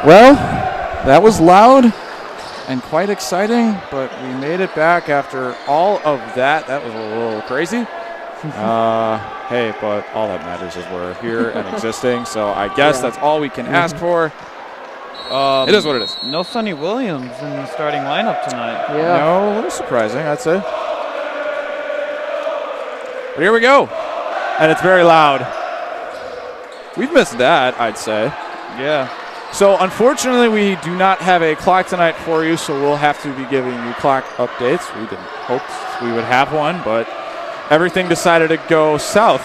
Well, that was loud and quite exciting, but we made it back after all of that. That was a little crazy. Hey, but all that matters is we're here and existing, so I guess that's all we can ask for. It is what it is. No Sonny Williams in the starting lineup tonight. Yeah. No, a little surprising, I'd say. But here we go. And it's very loud. We've missed that, I'd say. Yeah. So, unfortunately, we do not have a clock tonight for you, so we'll have to be giving you clock updates. We didn't hope we would have one, but everything decided to go south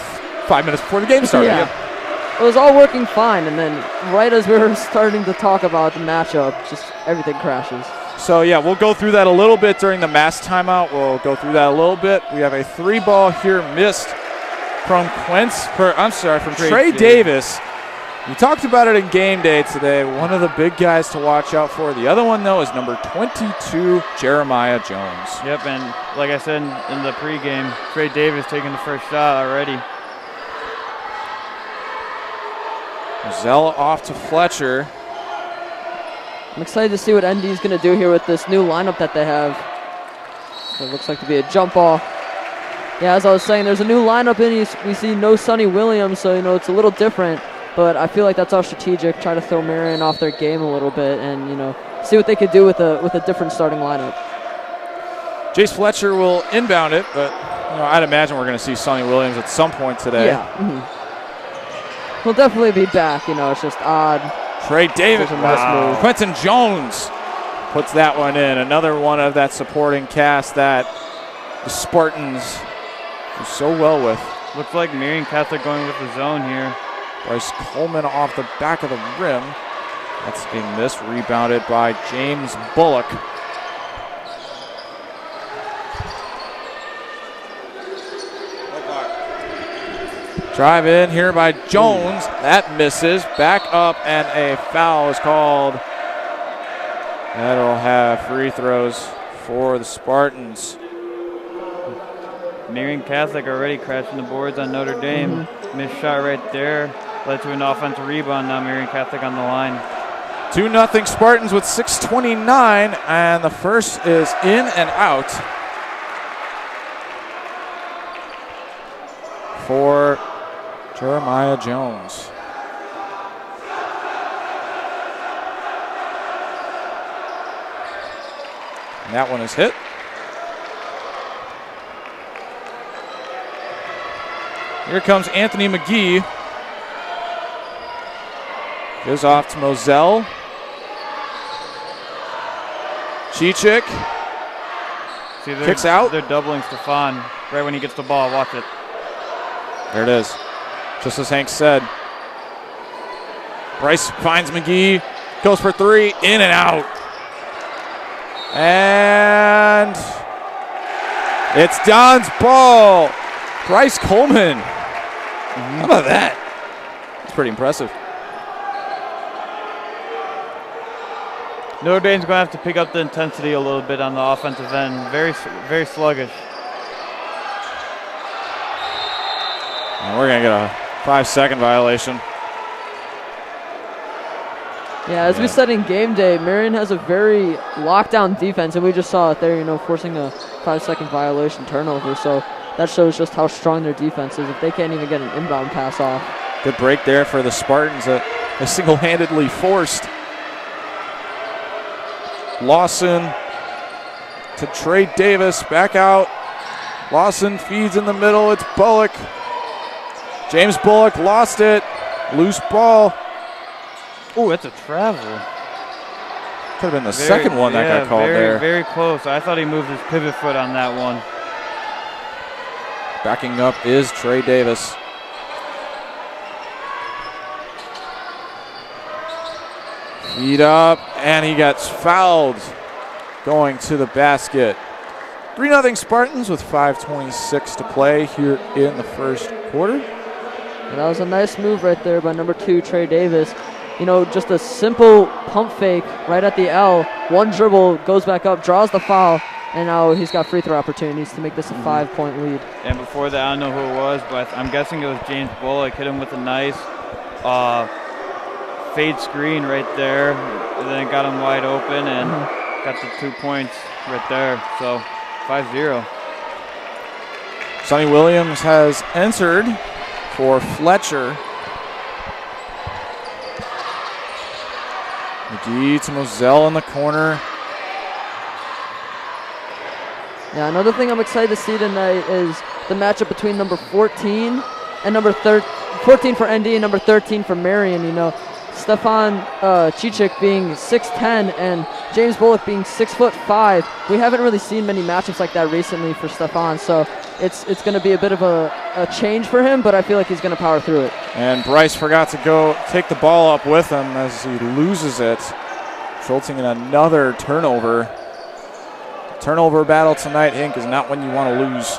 5 minutes before the game started. Yeah. It was all working fine, and then right as we were starting to talk about the matchup, just everything crashes. So, yeah, we'll go through that a little bit during the mass timeout. We'll go through that a little bit. We have a 3-ball here missed from Trey Davis. We talked about it in game day today. One of the big guys to watch out for. The other one, though, is number 22, Jeremiah Jones. Yep, and like I said in the pregame, Trey Davis taking the first shot already. Zella off to Fletcher. I'm excited to see what ND is going to do here with this new lineup that they have. It looks like to be a jump ball. Yeah, as I was saying, there's a new lineup in. We see no Sonny Williams, so it's a little different. But I feel like that's all strategic. Try to throw Marian off their game a little bit, and see what they could do with a different starting lineup. Jace Fletcher will inbound it, but I'd imagine we're going to see Sonny Williams at some point today. Yeah, he'll definitely be back. It's just odd. Trey Davis, wow. Quentin Jones puts that one in. Another one of that supporting cast that the Spartans do so well with. Looks like Marian Catholic going with the zone here. Bryce Coleman off the back of the rim. That's a miss, rebounded by James Bullock. Drive in here by Jones. That misses. Back up, and a foul is called. That'll have free throws for the Spartans. Marian Catholic already crashing the boards on Notre Dame. Missed shot right there. Led to an offensive rebound. Now Marian Catholic on the line. 2-0 Spartans with 6:29, and the first is in and out for Jeremiah Jones. And that one is hit. Here comes Anthony McGee. Goes off to Moselle. Chichik kicks out. They're doubling Stefan right when he gets the ball. Watch it. There it is. Just as Hank said. Bryce finds McGee. Goes for three. In and out. And it's Don's ball. Bryce Coleman. How about that? It's pretty impressive. Notre Dame's going to have to pick up the intensity a little bit on the offensive end. Very, very sluggish. And we're going to get a 5-second violation. Yeah, as we said in game day, Marian has a very lockdown defense, and we just saw it there, forcing a 5-second violation turnover. So that shows just how strong their defense is if they can't even get an inbound pass off. Good break there for the Spartans that they single-handedly forced. Lawson to Trey Davis, back out. Lawson feeds in the middle, it's Bullock. James Bullock lost it, loose ball. Oh, that's a travel. Could have been the second one that got called there. Very close. I thought he moved his pivot foot on that one. Backing up is Trey Davis. Feed up, and he gets fouled going to the basket. 3-0 Spartans with 5:26 to play here in the first quarter. And that was a nice move right there by number 2, Trey Davis. Just a simple pump fake right at the L. One dribble, goes back up, draws the foul, and now he's got free throw opportunities to make this a 5-point lead. And before that, I don't know who it was, but I'm guessing it was James Bullock. Hit him with a nice fade screen right there, and then it got him wide open and got the 2 points right there. So 5-0. Sonny Williams has entered for Fletcher. McGee to Moselle in the corner. Yeah, another thing I'm excited to see tonight is the matchup between number 14 and number 14 for ND and number 13 for Marian. You know, Stefan Chichik being 6'10" and James Bullock being 6'5". We haven't really seen many matchups like that recently for Stefan, so it's going to be a bit of a change for him, but I feel like he's going to power through it. And Bryce forgot to go take the ball up with him as he loses it, resulting in another turnover. Turnover battle tonight, Hank, is not one you want to lose.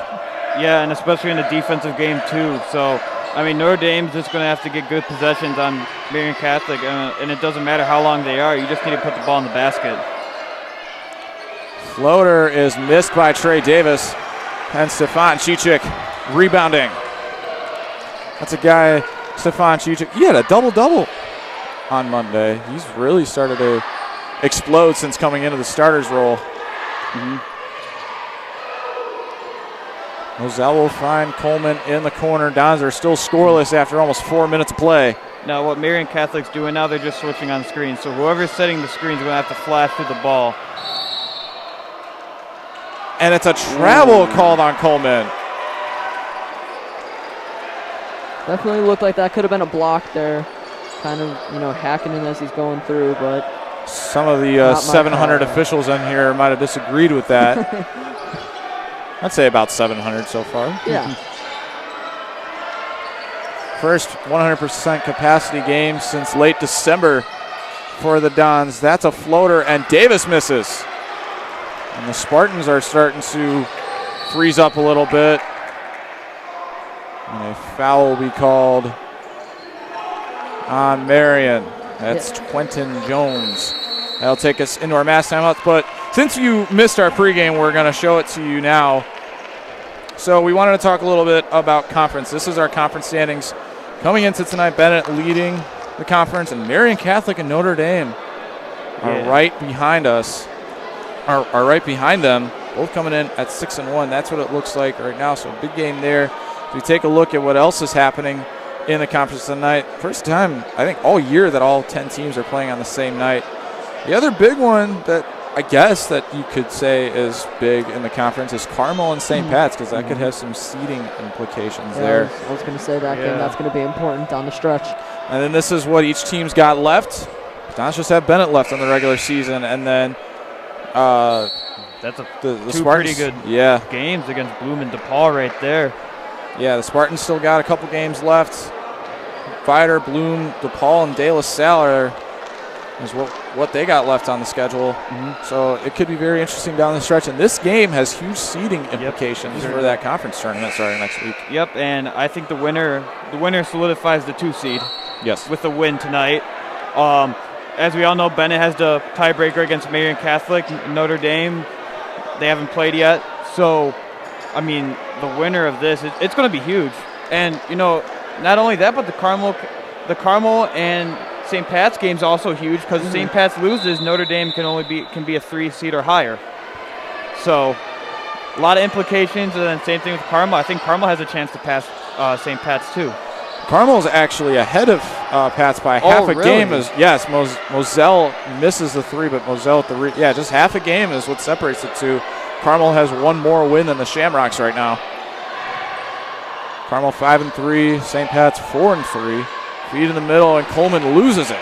Yeah, and especially in the defensive game too. So, I mean, Notre Dame's just going to have to get good possessions on Marian Catholic, and it doesn't matter how long they are. You just need to put the ball in the basket. Floater is missed by Trey Davis, and Stefan Chichik rebounding. That's a guy, Stefan Chichik. He had a double-double on Monday. He's really started to explode since coming into the starters role. Moselle will find Coleman in the corner. Dons are still scoreless after almost 4 minutes of play. Now what Marian Catholic's doing now, they're just switching on screens. So whoever's setting the screens is going to have to flash through the ball. And it's a travel called on Coleman. Definitely looked like that could have been a block there. Kind of, hacking in as he's going through, but some of the 700 officials in here might have disagreed with that. I'd say about 700 so far. Yeah. First 100% capacity game since late December for the Dons. That's a floater, and Davis misses. And the Spartans are starting to freeze up a little bit. And a foul will be called on Marian. That's Quentin Jones. That'll take us into our mass timeouts. But since you missed our pregame, we're going to show it to you now. So we wanted to talk a little bit about conference. This is our conference standings. Coming into tonight, Bennett leading the conference, and Marian Catholic and Notre Dame are right behind us. Are right behind them, both coming in at 6-1. That's what it looks like right now. So a big game there. If we take a look at what else is happening in the conference tonight, first time I think all year that all 10 teams are playing on the same night. The other big one that I guess that you could say is big in the conference is Carmel and St. Pat's, because that could have some seeding implications there. I was going to say that game. That's going to be important down the stretch. And then this is what each team's got left. Dons just have Bennett left on the regular season, and then that's the two Spartans, pretty good games against Bloom and DePaul right there. Yeah, the Spartans still got a couple games left. Vider, Bloom, DePaul, and De La Salle is what they got left on the schedule. So it could be very interesting down the stretch. And this game has huge seeding implications for that conference tournament starting next week. Yep, and I think the winner solidifies the 2 seed. Yes. With the win tonight. As we all know, Bennett has the tiebreaker against Marian Catholic. Notre Dame, they haven't played yet. So, I mean, the winner of this, it's going to be huge. And, not only that, but the Carmel and St. Pat's game's also huge, because if St. Pat's loses, Notre Dame can be a 3 seed or higher. So, a lot of implications, and then same thing with Carmel. I think Carmel has a chance to pass St. Pat's too. Carmel's actually ahead of Pat's by half a game. Moselle misses the 3, but Moselle at just half a game is what separates the two. Carmel has one more win than the Shamrocks right now. Carmel 5-3, St. Pat's 4-3. Feed in the middle, and Coleman loses it.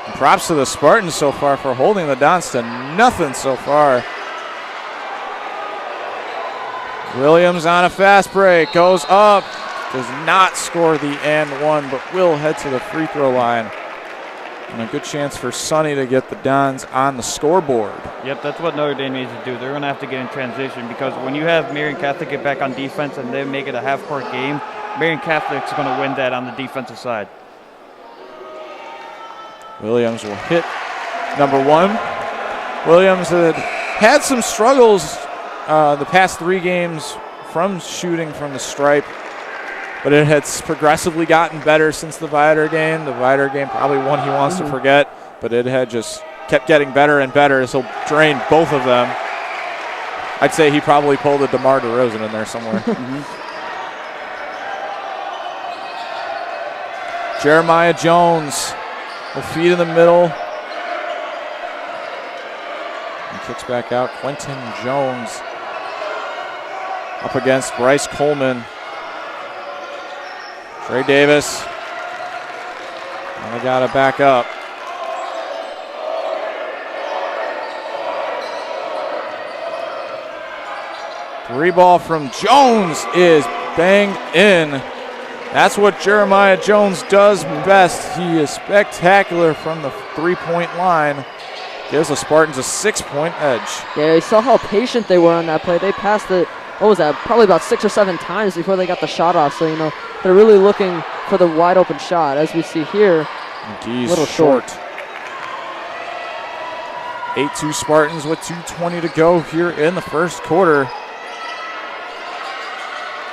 And props to the Spartans so far for holding the Dons to nothing so far. Williams on a fast break, goes up, does not score the and one, but will head to the free throw line. And a good chance for Sonny to get the Dons on the scoreboard. Yep, that's what Notre Dame needs to do. They're going to have to get in transition, because when you have Marian Catholic get back on defense and they make it a half-court game, Marian Catholic's going to win that on the defensive side. Williams will hit number 1. Williams had some struggles the past 3 games from shooting from the stripe. but it had progressively gotten better since the Viator game. The Viator game probably one he wants to forget, but it had just kept getting better and better, so he'll drain both of them. I'd say he probably pulled a DeMar DeRozan in there somewhere. Jeremiah Jones will feed in the middle. And kicks back out. Quentin Jones up against Bryce Coleman. Trey Davis. And they got to back up. Three ball from Jones is banged in. That's what Jeremiah Jones does best. He is spectacular from the three-point line. Gives the Spartans a 6-point edge. Yeah, you saw how patient they were on that play. They passed it, what was that, probably about 6 or 7 times before they got the shot off. So, they're really looking for the wide open shot. As we see here, a little short. 8-2 Spartans with 2:20 to go here in the first quarter.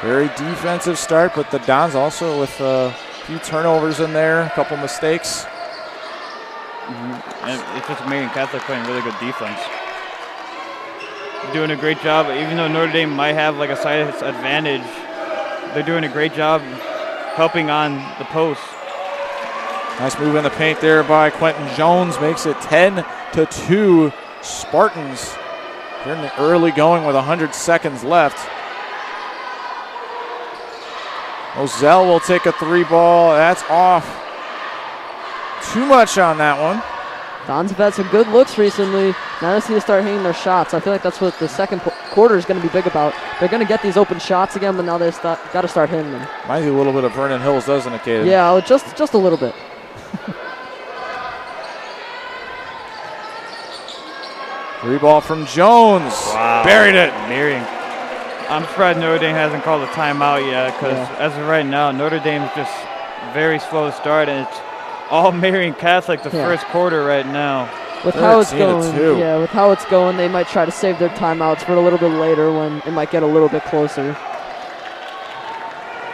Very defensive start, but the Dons also with a few turnovers in there, a couple mistakes. And it's just Marian Catholic playing really good defense. Doing a great job, even though Notre Dame might have like a size advantage, they're doing a great job helping on the post. Nice move in the paint there by Quentin Jones, makes it 10-2 Spartans. They're in the early going with 100 seconds left. Ozell will take a three ball. That's off. Too much on that one. Dons have had some good looks recently. Now they need to start hitting their shots. I feel like that's what the second quarter is going to be big about. They're going to get these open shots again, but now they've got to start hitting them. Reminds me a little bit of Vernon Hills, doesn't it, Caden? Yeah, just a little bit. Three ball from Jones. Wow. Buried it. Marian. I'm surprised Notre Dame hasn't called a timeout yet, because as of right now, Notre Dame's just very slow to start, and it's all Marian Catholic the first quarter right now. With how it's going, with how it's going, they might try to save their timeouts for a little bit later when it might get a little bit closer.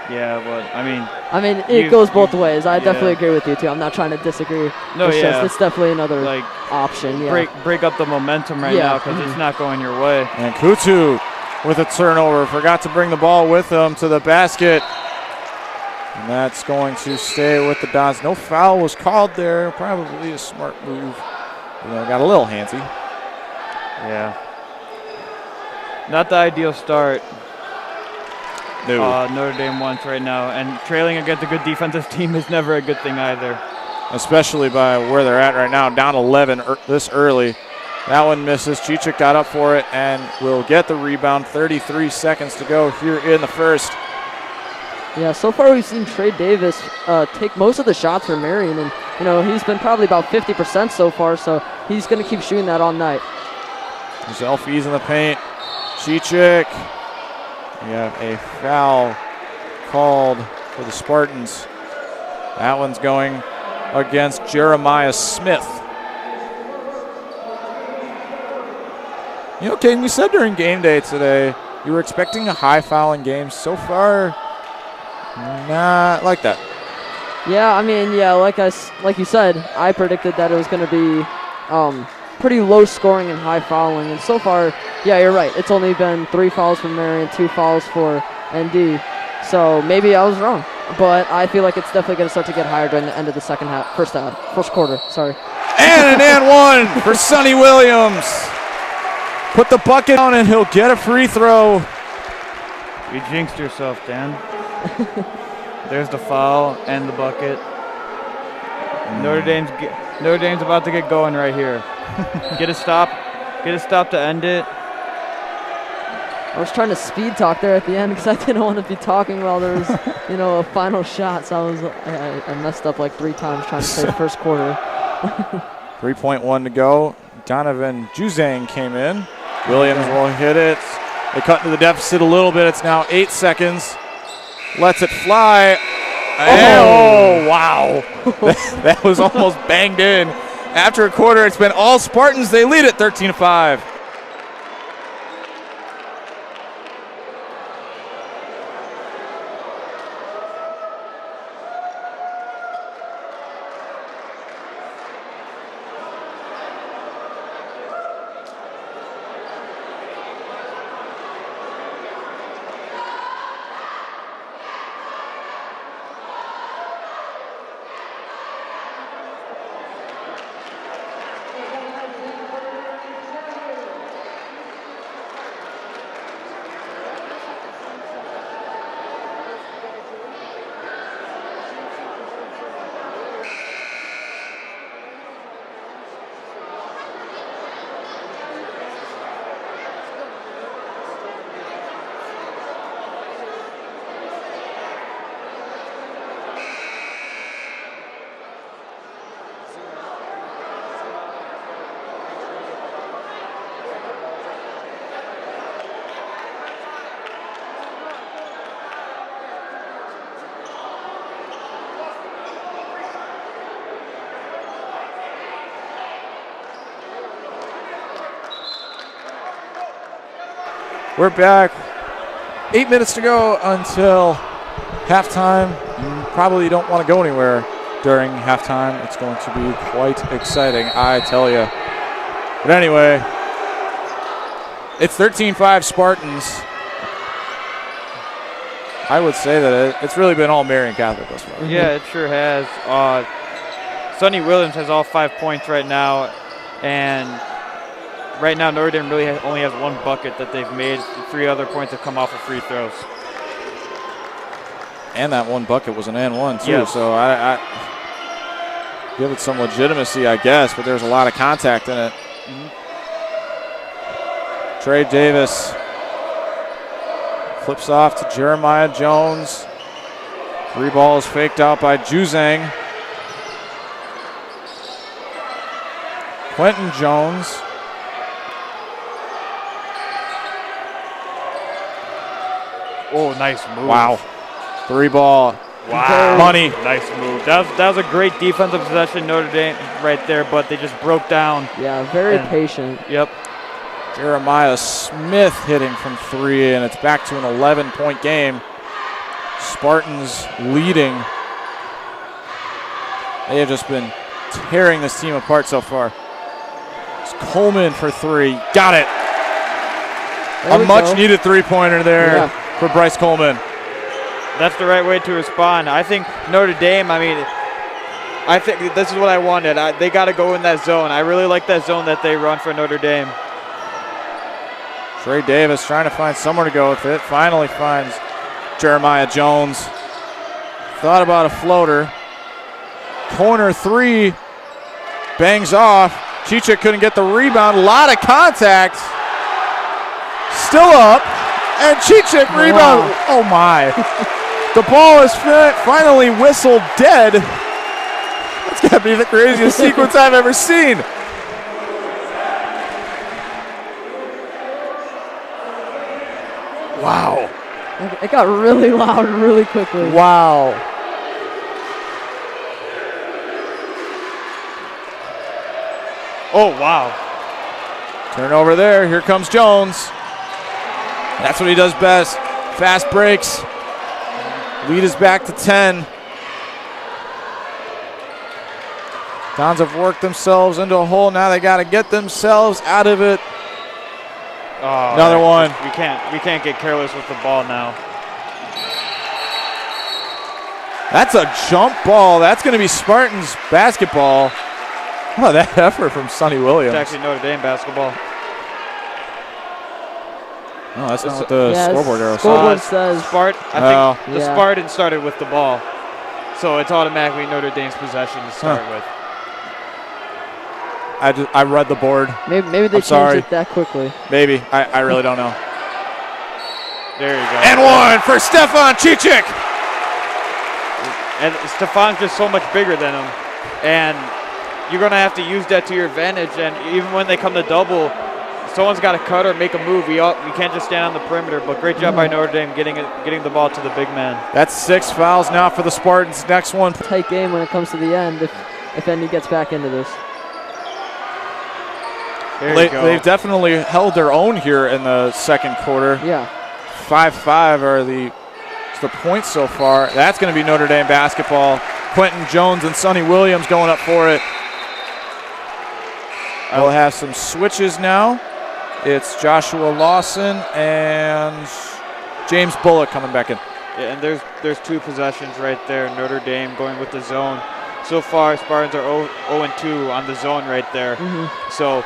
Yeah, but I mean, it goes both ways. I definitely agree with you too. I'm not trying to disagree. No, it's definitely another option. Yeah. Break up the momentum right now because it's not going your way. And Kutu with a turnover, forgot to bring the ball with him to the basket. And that's going to stay with the Dons. No foul was called there. Probably a smart move. Got a little handsy. Yeah. Not the ideal start. No. Notre Dame wants right now. And trailing against a good defensive team is never a good thing either. Especially by where they're at right now, down 11 this early. That one misses. Chichik got up for it and will get the rebound. 33 seconds to go here in the first. Yeah, so far we've seen Trey Davis take most of the shots for Marian, and he's been probably about 50% so far, so he's going to keep shooting that all night. There's Elfies in the paint. Chichik. We have a foul called for the Spartans. That one's going against Jeremiah Smith. Caden, you said during game day today you were expecting a high fouling game. So far, not like that. Yeah, like you said, I predicted that it was going to be pretty low scoring and high fouling. And so far, yeah, you're right. It's only been 3 fouls for Marian, 2 fouls for ND. So maybe I was wrong. But I feel like it's definitely going to start to get higher during the end of the first quarter. Sorry. And an and one for Sonny Williams. Put the bucket on and he'll get a free throw. You jinxed yourself, Dan. There's the foul and the bucket. Notre Dame's about to get going right here. Get a stop to end it. I was trying to speed talk there at the end because I didn't want to be talking while there was, a final shot. So I messed up like 3 times trying to say the first quarter. 3.1 to go. Donovan Juzang came in. Williams will hit it. They cut into the deficit a little bit. It's now 8 seconds. Lets it fly. Oh, wow. That was almost banged in. After a quarter, it's been all Spartans. They lead it 13-5. We're back. 8 minutes to go until halftime. You probably don't want to go anywhere during halftime. It's going to be quite exciting, I tell you. But anyway, it's 13-5 Spartans. I would say that it's really been all Marian Catholic thus far. Yeah, it sure has. Sonny Williams has all 5 points right now, and right now Notre Dame really only has one bucket that they've made. The 3 other points have come off of free throws. And that one bucket was an and one too, yes. So I give it some legitimacy, I guess, but there's a lot of contact in it. Trey Davis flips off to Jeremiah Jones. 3 balls faked out by Juzang. Quentin Jones. Oh, nice move. Wow. 3 ball. Wow. Money. Nice move. That was a great defensive possession, Notre Dame right there, but they just broke down. Yeah, very patient. Yep. Jeremiah Smith hitting from 3, and it's back to an 11-point game. Spartans leading. They have just been tearing this team apart so far. It's Coleman for 3. Got it. A much-needed 3-pointer there for Bryce Coleman. That's the right way to respond. I think Notre Dame, I think this is what I wanted. They got to go in that zone. I really like that zone that they run for Notre Dame. Trey Davis trying to find somewhere to go with it. Finally finds Jeremiah Jones. Thought about a floater. Corner 3 bangs off. Chichik couldn't get the rebound. A lot of contact. Still up. And Chichik rebound. Wow. Oh my. The ball is finally whistled dead. That's got to be the craziest sequence I've ever seen. Wow. It got really loud really quickly. Wow. Oh, wow. Turnover there. Here comes Jones. That's what he does best. Fast breaks. Lead is back to 10. Dons have worked themselves into a hole. Now they got to get themselves out of it. Oh, another one. We can't get careless with the ball now. That's a jump ball. That's going to be Spartans basketball. How about that effort from Sonny Williams? It's actually Notre Dame basketball. No, that's not what the scoreboard arrow scoreboard says. says. I think the Spartans started with the ball. So it's automatically Notre Dame's possession to start with. I read the board. Maybe they changed it that quickly. Maybe. I really don't know. There you go. And one for Stefan Chichik. And Stefan's just so much bigger than him. And you're going to have to use that to your advantage. And even when they come to double, someone's got to cut or make a move. We can't just stand on the perimeter. But great job by Notre Dame getting the ball to the big man. That's 6 fouls now for the Spartans. Next one. Tight game when it comes to the end if Indy gets back into this. They've definitely held their own here in the second quarter. Yeah. 5-5 are the points so far. That's going to be Notre Dame basketball. Quentin Jones and Sonny Williams going up for it. We'll have some switches now. It's Joshua Lawson and James Bullock coming back in. Yeah, and there's 2 possessions right there. Notre Dame going with the zone. So far, Spartans are 0-2 on the zone right there. Mm-hmm. So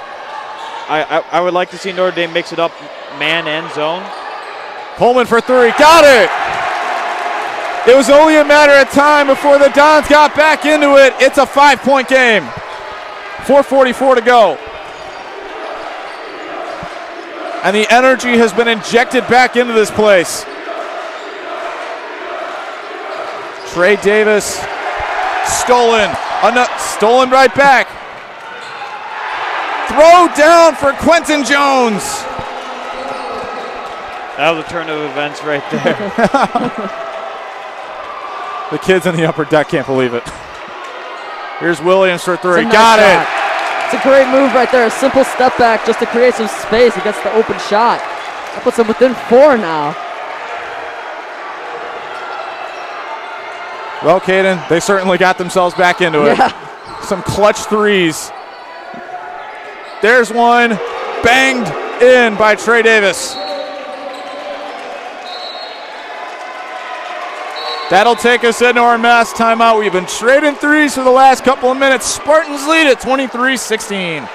I would like to see Notre Dame mix it up, man and zone. Coleman for 3. Got it! It was only a matter of time before the Dons got back into it. It's a 5-point game. 4:44 to go. And the energy has been injected back into this place. Trey Davis stolen. Stolen right back. Throw down for Quentin Jones. That was a turn of events right there. The kids in the upper deck can't believe it. Here's Williams for 3. Nice Got it. It's a great move right there. A simple step back just to create some space against the open shot. That puts them within 4 now. Well, Caden, they certainly got themselves back into it. Yeah. Some clutch threes. There's one. Banged in by Trey Davis. That'll take us into our mass timeout. We've been trading threes for the last couple of minutes. Spartans lead at 23-16.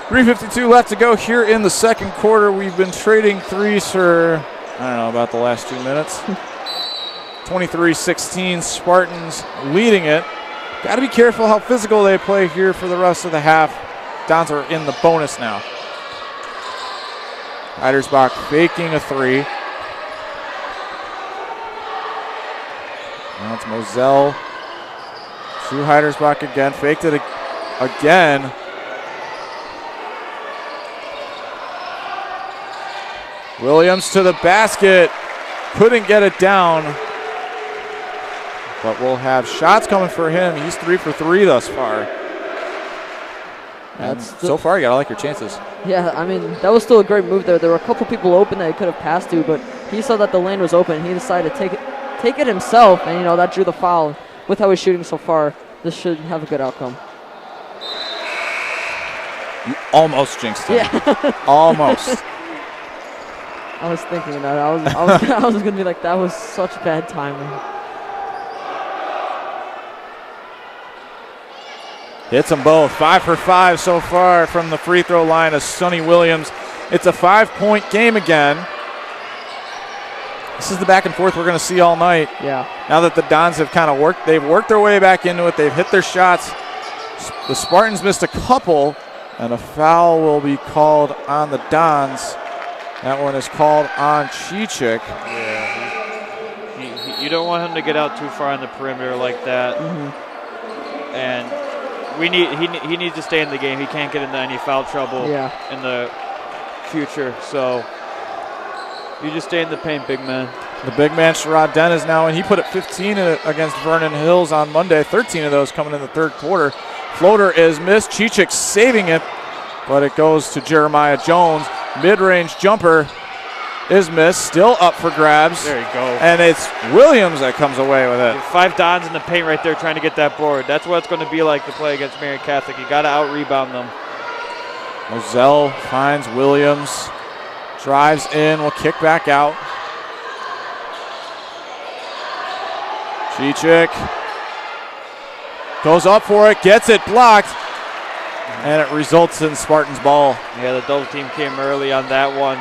.352 left to go here in the second quarter. We've been trading threes for, I don't know, about the last 2 minutes. 23-16, Spartans leading it. Got to be careful how physical they play here for the rest of the half. Dons are in the bonus now. Heidersbach faking a three. Now it's Moselle to Heidersbach again. Faked it again. Williams to the basket. Couldn't get it down. But we'll have shots coming for him. He's 3 for 3 thus far. So far, you gotta like your chances. Yeah, I mean, that was still a great move there. There were a couple people open that he could have passed to, but he saw that the lane was open. He decided to take it himself, and, you know, that drew the foul. With how he's shooting so far, this should have a good outcome. You almost jinxed him. Yeah. Almost. I was thinking that. I was going to be like, that was such bad timing. Hits them both. 5 for 5 so far from the free throw line of Sonny Williams. It's a 5-point game again. This is the back and forth we're going to see all night. Yeah. Now that the Dons have kind of worked their way back into it. They've hit their shots. The Spartans missed a couple, and a foul will be called on the Dons. That one is called on Chichik. Yeah, you don't want him to get out too far on the perimeter like that. Mm-hmm. And he needs to stay in the game. He can't get into any foul trouble in the future. So you just stay in the paint, big man. The big man, Sherrod Dent, is now in. He put up 15 against Vernon Hills on Monday. 13 of those coming in the third quarter. Floater is missed. Chichik saving it, but it goes to Jeremiah Jones. Mid-range jumper is missed. Still up for grabs. There you go. And it's Williams that comes away with it. 5 Dons in the paint right there trying to get that board. That's what it's going to be like to play against Marian Catholic. You got to out-rebound them. Moselle finds Williams. Drives in. Will kick back out. Chichik goes up for it. Gets it blocked. And it results in Spartans ball. Yeah, the double team came early on that one.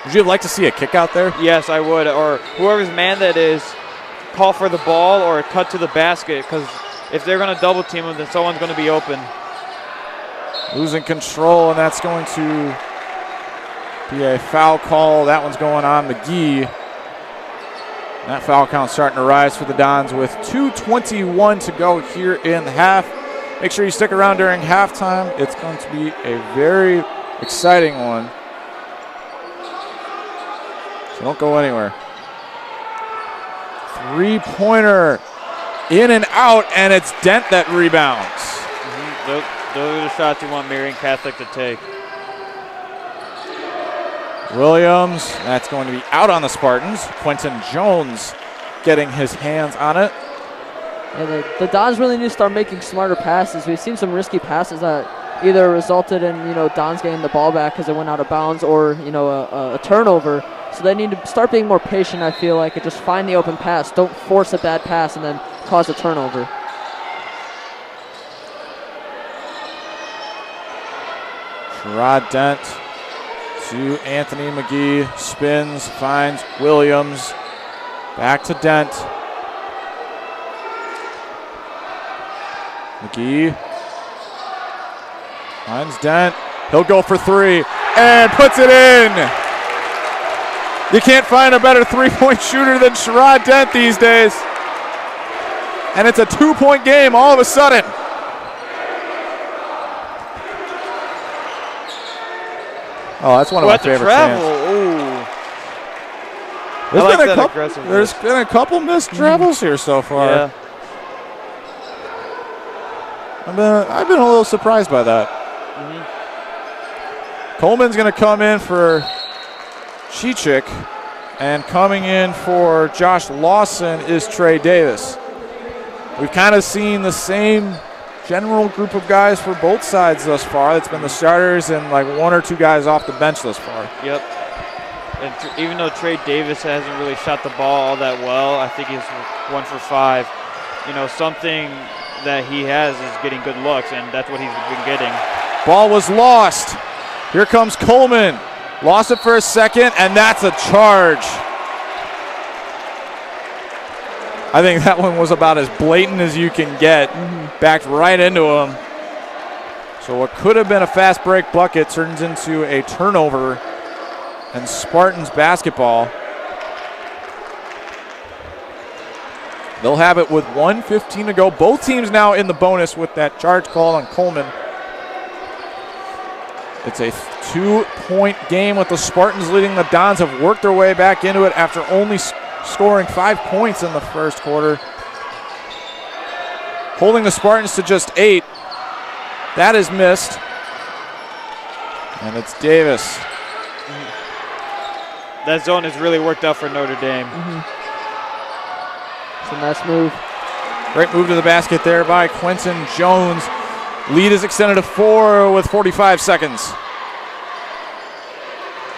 Would you like to see a kick out there? Yes, I would. Or whoever's man that is, call for the ball or cut to the basket, because if they're going to double team him, then someone's going to be open. Losing control, and that's going to be a foul call. That one's going on McGee. That foul count starting to rise for the Dons with 2:21 to go here in the half. Make sure you stick around during halftime. It's going to be a very exciting one. So don't go anywhere. Three-pointer in and out, and it's Dent that rebounds. Mm-hmm. Those are the shots you want Marian Catholic to take. Williams, that's going to be out on the Spartans. Quentin Jones getting his hands on it. Yeah, the Dons really need to start making smarter passes. We've seen some risky passes that either resulted in, Dons getting the ball back because it went out of bounds or, a turnover. So they need to start being more patient, I feel like, and just find the open pass. Don't force a bad pass and then cause a turnover. Sherrod Dent to Anthony McGee. Spins, finds Williams. Back to Dent. McGee finds Dent. He'll go for three and puts it in. You can't find a better three-point shooter than Sherrod Dent these days. And it's a 2-point game all of a sudden. Oh, that's one of my favorite travel. There's been a couple missed travels here so far. Yeah. I've been a little surprised by that. Coleman's going to come in for Chichik, and coming in for Josh Lawson is Trey Davis. We've kind of seen the same general group of guys for both sides thus far. It's been the starters and like one or two guys off the bench thus far. Yep. And even though Trey Davis hasn't really shot the ball all that well, I think he's 1 for 5. Something that he has is getting good looks, and that's what he's been getting. Ball was lost. Here comes Coleman. Lost it for a second, and that's a charge. I think that one was about as blatant as you can get. Backed right into him. So what could have been a fast break bucket turns into a turnover, and Spartans basketball. They'll have it with 1:15 to go. Both teams now in the bonus with that charge call on Coleman. It's a 2-point game with the Spartans leading. The Dons have worked their way back into it after only scoring 5 points in the first quarter. Holding the Spartans to just 8. That is missed. And it's Davis. That zone has really worked out for Notre Dame. It's a nice move. Great move to the basket there by Quentin Jones. Lead is extended to 4 with 45 seconds.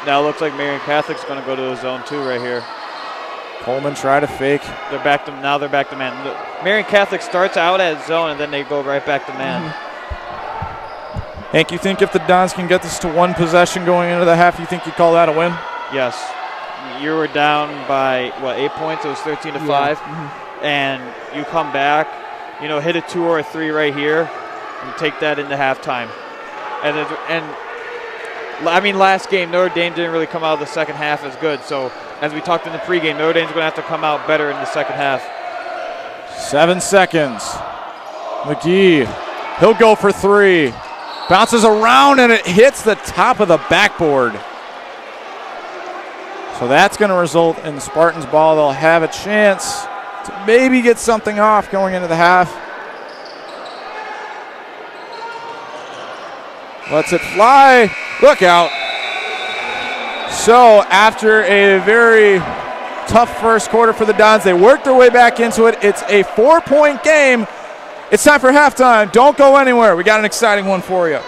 Now it looks like Marian Catholic's going to go to the zone 2 right here. Coleman tried to fake. They're back to man. Marian Catholic starts out at zone and then they go right back to man. Hank, you think if the Dons can get this to one possession going into the half, you think you call that a win? Yes. You were down by, 8 points? It was 13 to 5. And you come back, hit a 2 or a 3 right here and take that into halftime. Last game, Notre Dame didn't really come out of the second half as good. So as we talked in the pregame, Notre Dame's going to have to come out better in the second half. 7 seconds. McGee, he'll go for 3. Bounces around and it hits the top of the backboard. So that's going to result in the Spartans ball. They'll have a chance to maybe get something off going into the half. Lets it fly. Look out. So after a very tough first quarter for the Dons, they worked their way back into it. It's a 4-point game. It's time for halftime. Don't go anywhere. We got an exciting one for you.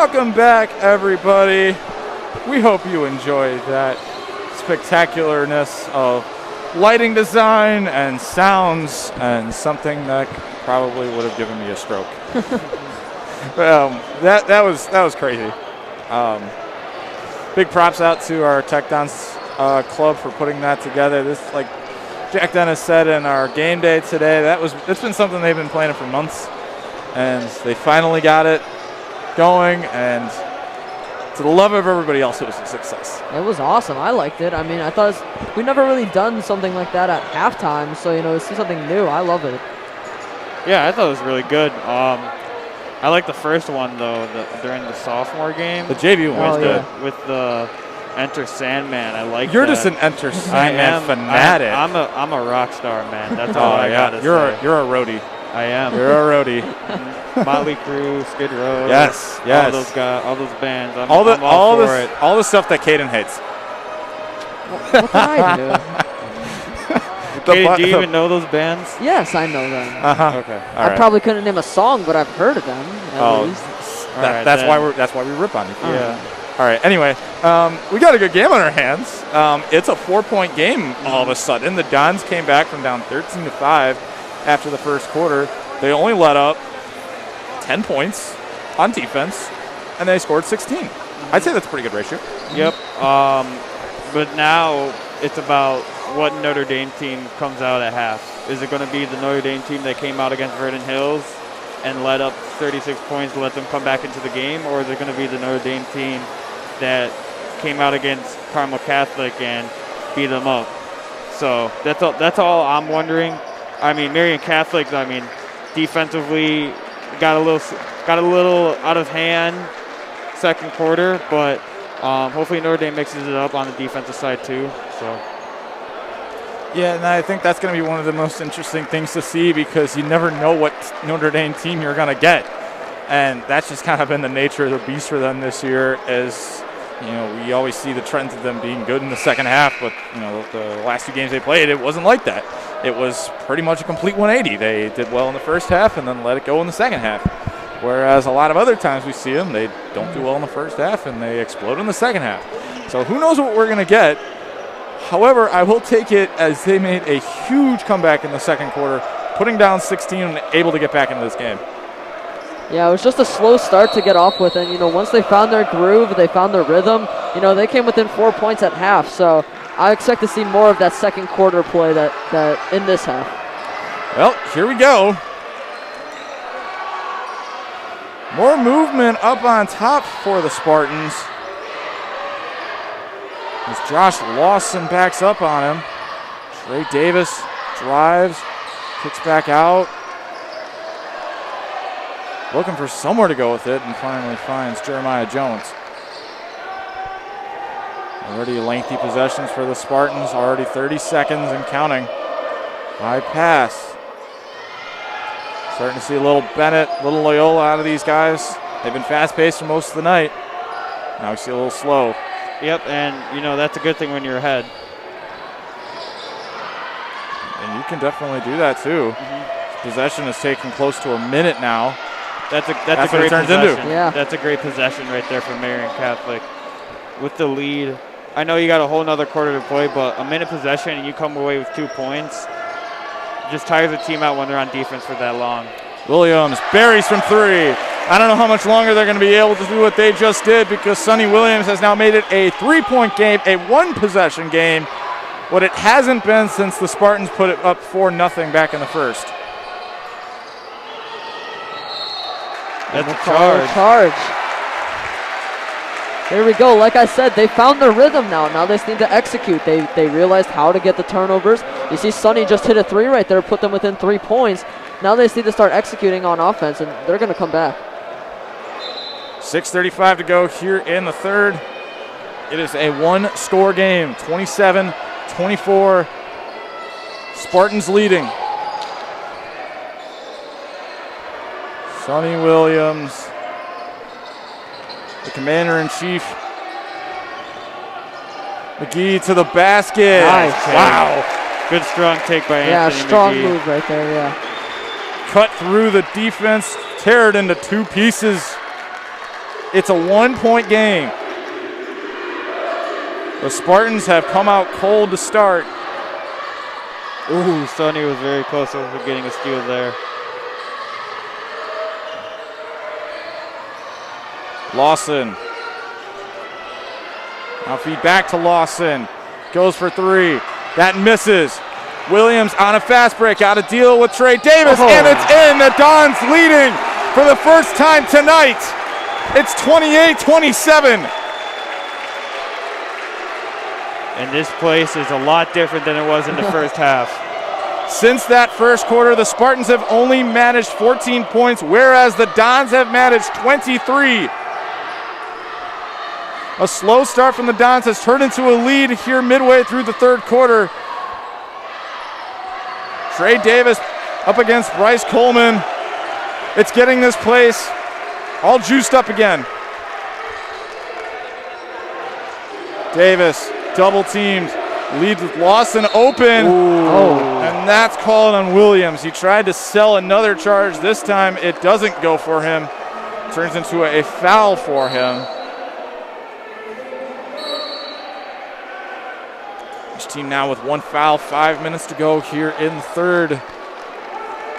Welcome back, everybody. We hope you enjoyed that spectacularness of lighting design and sounds and something that probably would have given me a stroke. That was crazy. Big props out to our Tech Dance club for putting that together. This, like Jack Dennis said in our game day today, it's been something they've been planning for months, and they finally got it going, and to the love of everybody else, it was a success. It was awesome. I liked it. I mean, I thought we've never really done something like that at halftime, so, to see something new, I love it. Yeah, I thought it was really good. I like the first one, though, during the sophomore game. The JV one was good. With the Enter Sandman. I like You're that. just an Enter Sandman fanatic. I'm a rock star, man. That's all I got to say. You're a roadie. I am. You're a roadie. Motley Crue, Skid Row. Yes. All those guys, all those bands. I'm all all for it. All the stuff that Caden hates. What did I do? Katie, do you even know those bands? Yes, I know them. Okay. I probably couldn't name a song, but I've heard of them at least. That's why we rip on you. Yeah. All right. Anyway, we got a good game on our hands. It's a 4-point game all of a sudden. The Dons came back from down 13-5 after the first quarter. They only let up 10 points on defense, and they scored 16. I'd say that's a pretty good ratio. Yep. But now it's about what Notre Dame team comes out at half. Is it going to be the Notre Dame team that came out against Vernon Hills and let up 36 points to let them come back into the game, or is it going to be the Notre Dame team that came out against Carmel Catholic and beat them up? So that's all I'm wondering. I mean, Marian Catholic, defensively got a little out of hand second quarter, but hopefully Notre Dame mixes it up on the defensive side too. So. Yeah, and I think that's going to be one of the most interesting things to see, because you never know what Notre Dame team you're going to get. And that's just kind of been the nature of the beast for them this year, as, we always see the trends of them being good in the second half, but, the last two games they played, it wasn't like that. It was pretty much a complete 180. They did well in the first half and then let it go in the second half. Whereas a lot of other times we see them, they don't do well in the first half and they explode in the second half. So who knows what we're going to get. However, I will take it as they made a huge comeback in the second quarter, putting down 16 and able to get back into this game. Yeah, it was just a slow start to get off with, and once they found their groove, they found their rhythm, they came within 4 points at half. So I expect to see more of that second quarter play that in this half. Well, here we go. More movement up on top for the Spartans, as Josh Lawson backs up on him. Trey Davis drives, kicks back out, looking for somewhere to go with it, and finally finds Jeremiah Jones. Already lengthy possessions for the Spartans, already 30 seconds and counting. High pass. Starting to see a little Bennett, little Loyola out of these guys. They've been fast-paced for most of the night. Now we see a little slow. Yep, and, that's a good thing when you're ahead. And you can definitely do that, too. Mm-hmm. Possession is taking close to a minute now. That's a great possession. Yeah. That's a great possession right there for Marian Catholic. With the lead, I know you got a whole nother quarter to play, but a minute possession and you come away with 2 points, just tires the team out when they're on defense for that long. Williams buries from three. I don't know how much longer they're going to be able to do what they just did, because Sonny Williams has now made it a 3-point game, a 1-possession game, what it hasn't been since the Spartans put it up 4-0 back in the first. That's a charge. There we go. Like I said, they found their rhythm now. Now they just need to execute. They realized how to get the turnovers. You see Sonny just hit a 3 right there, put them within 3 points. Now they just need to start executing on offense, and they're going to come back. 6:35 to go here in the third. It is a one-score game, 27-24. Spartans leading. Sonny Williams, the commander-in-chief. McGee to the basket. Nice. Wow. Good strong take by Anthony Yeah, strong McGee. move right there, yeah. Cut through the defense, tear it into 2 pieces. It's a 1-point game. The Spartans have come out cold to start. Ooh, Sonny was very close to getting a steal there. Lawson. Now feed back to Lawson. Goes for 3. That misses. Williams on a fast break. Out to deal with Trey Davis, and it's in. The Dons leading for the first time tonight. It's 28-27. And this place is a lot different than it was in the first half. Since that first quarter, the Spartans have only managed 14 points, whereas the Dons have managed 23. A slow start from the Dons has turned into a lead here midway through the third quarter. Trey Davis up against Bryce Coleman. It's getting this place all juiced up again. Davis double teamed, leads with Lawson open. And that's called on Williams. He tried to sell another charge. This time it doesn't go for him. Turns into a foul for him. Each team now with 1 foul, 5 minutes to go here in the third.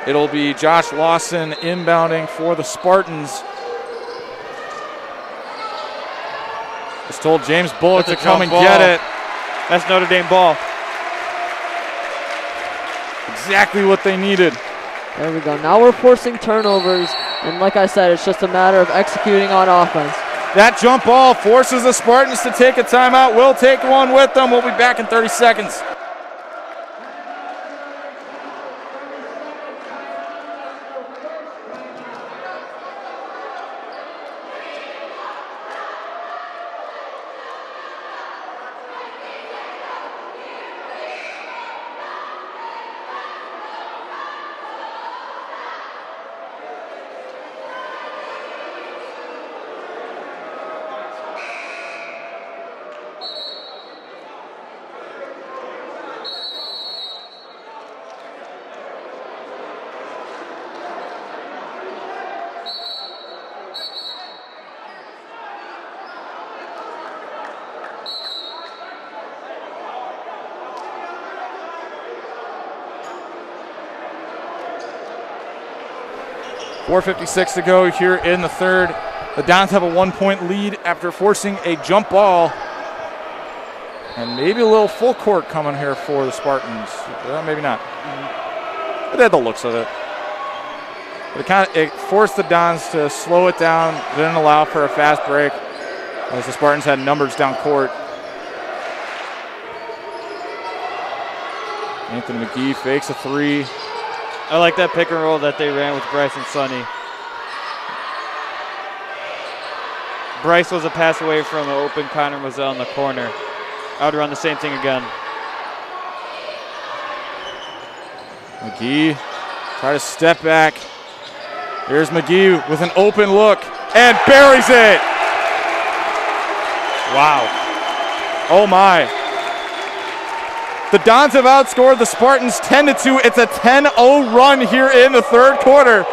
It'll be Josh Lawson inbounding for the Spartans. Just told James Bullock to come and get it. That's Notre Dame ball. Exactly what they needed. There we go. Now we're forcing turnovers, and like I said, it's just a matter of executing on offense. That jump ball forces the Spartans to take a timeout. We'll take one with them. We'll be back in 30 seconds. .456 to go here in the third. The Dons have a 1-point lead after forcing a jump ball. And maybe a little full court coming here for the Spartans. Well, maybe not. But they had the looks of it. But it forced the Dons to slow it down, didn't allow for a fast break, as the Spartans had numbers down court. Anthony McGee fakes a 3. I like that pick and roll that they ran with Bryce and Sonny. Bryce was a pass away from an open Connor Moselle in the corner. I would run the same thing again. McGee try to step back. Here's McGee with an open look and buries it. Wow. Oh my. The Dons have outscored the Spartans 10-2. It's a 10-0 run here in the third quarter.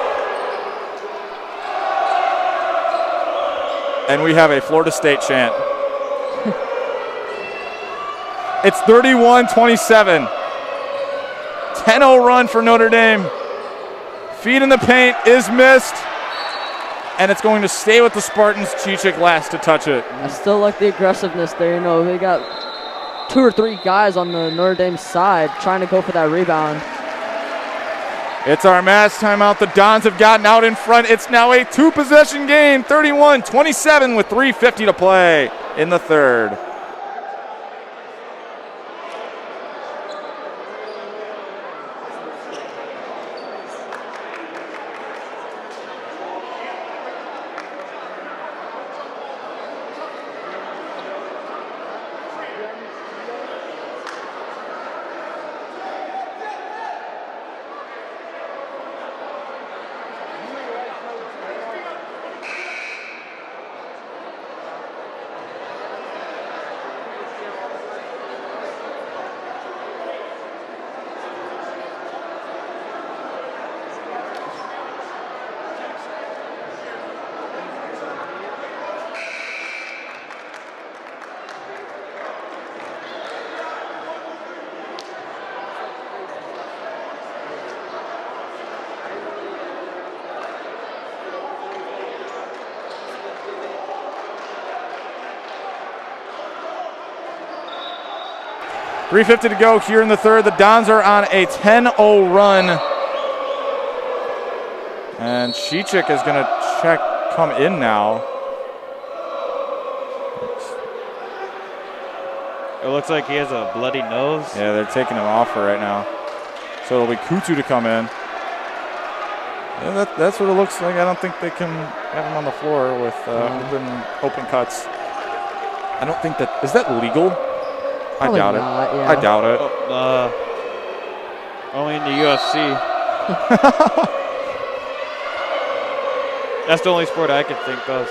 And we have a Florida State chant. It's 31-27. 10-0 run for Notre Dame. Feed in the paint is missed. And it's going to stay with the Spartans. Chichik last to touch it. I still like the aggressiveness there. You know, they got 2 or 3 guys on the Notre Dame side trying to go for that rebound. It's our mass timeout. The Dons have gotten out in front. It's now a 2-possession game, 31-27 with 3:50 to play in the third. 3:50 to go here in the third. The Dons are on a 10-0 run. And Cicic is going to come in now. It looks like he has a bloody nose. Yeah, they're taking him off for right now. So it'll be Kutu to come in. Yeah, that's what it looks like. I don't think they can have him on the floor with open cuts. I don't think that – is that legal? Probably I doubt not, it. yeah. I doubt it. Only in the UFC. That's the only sport I can think of.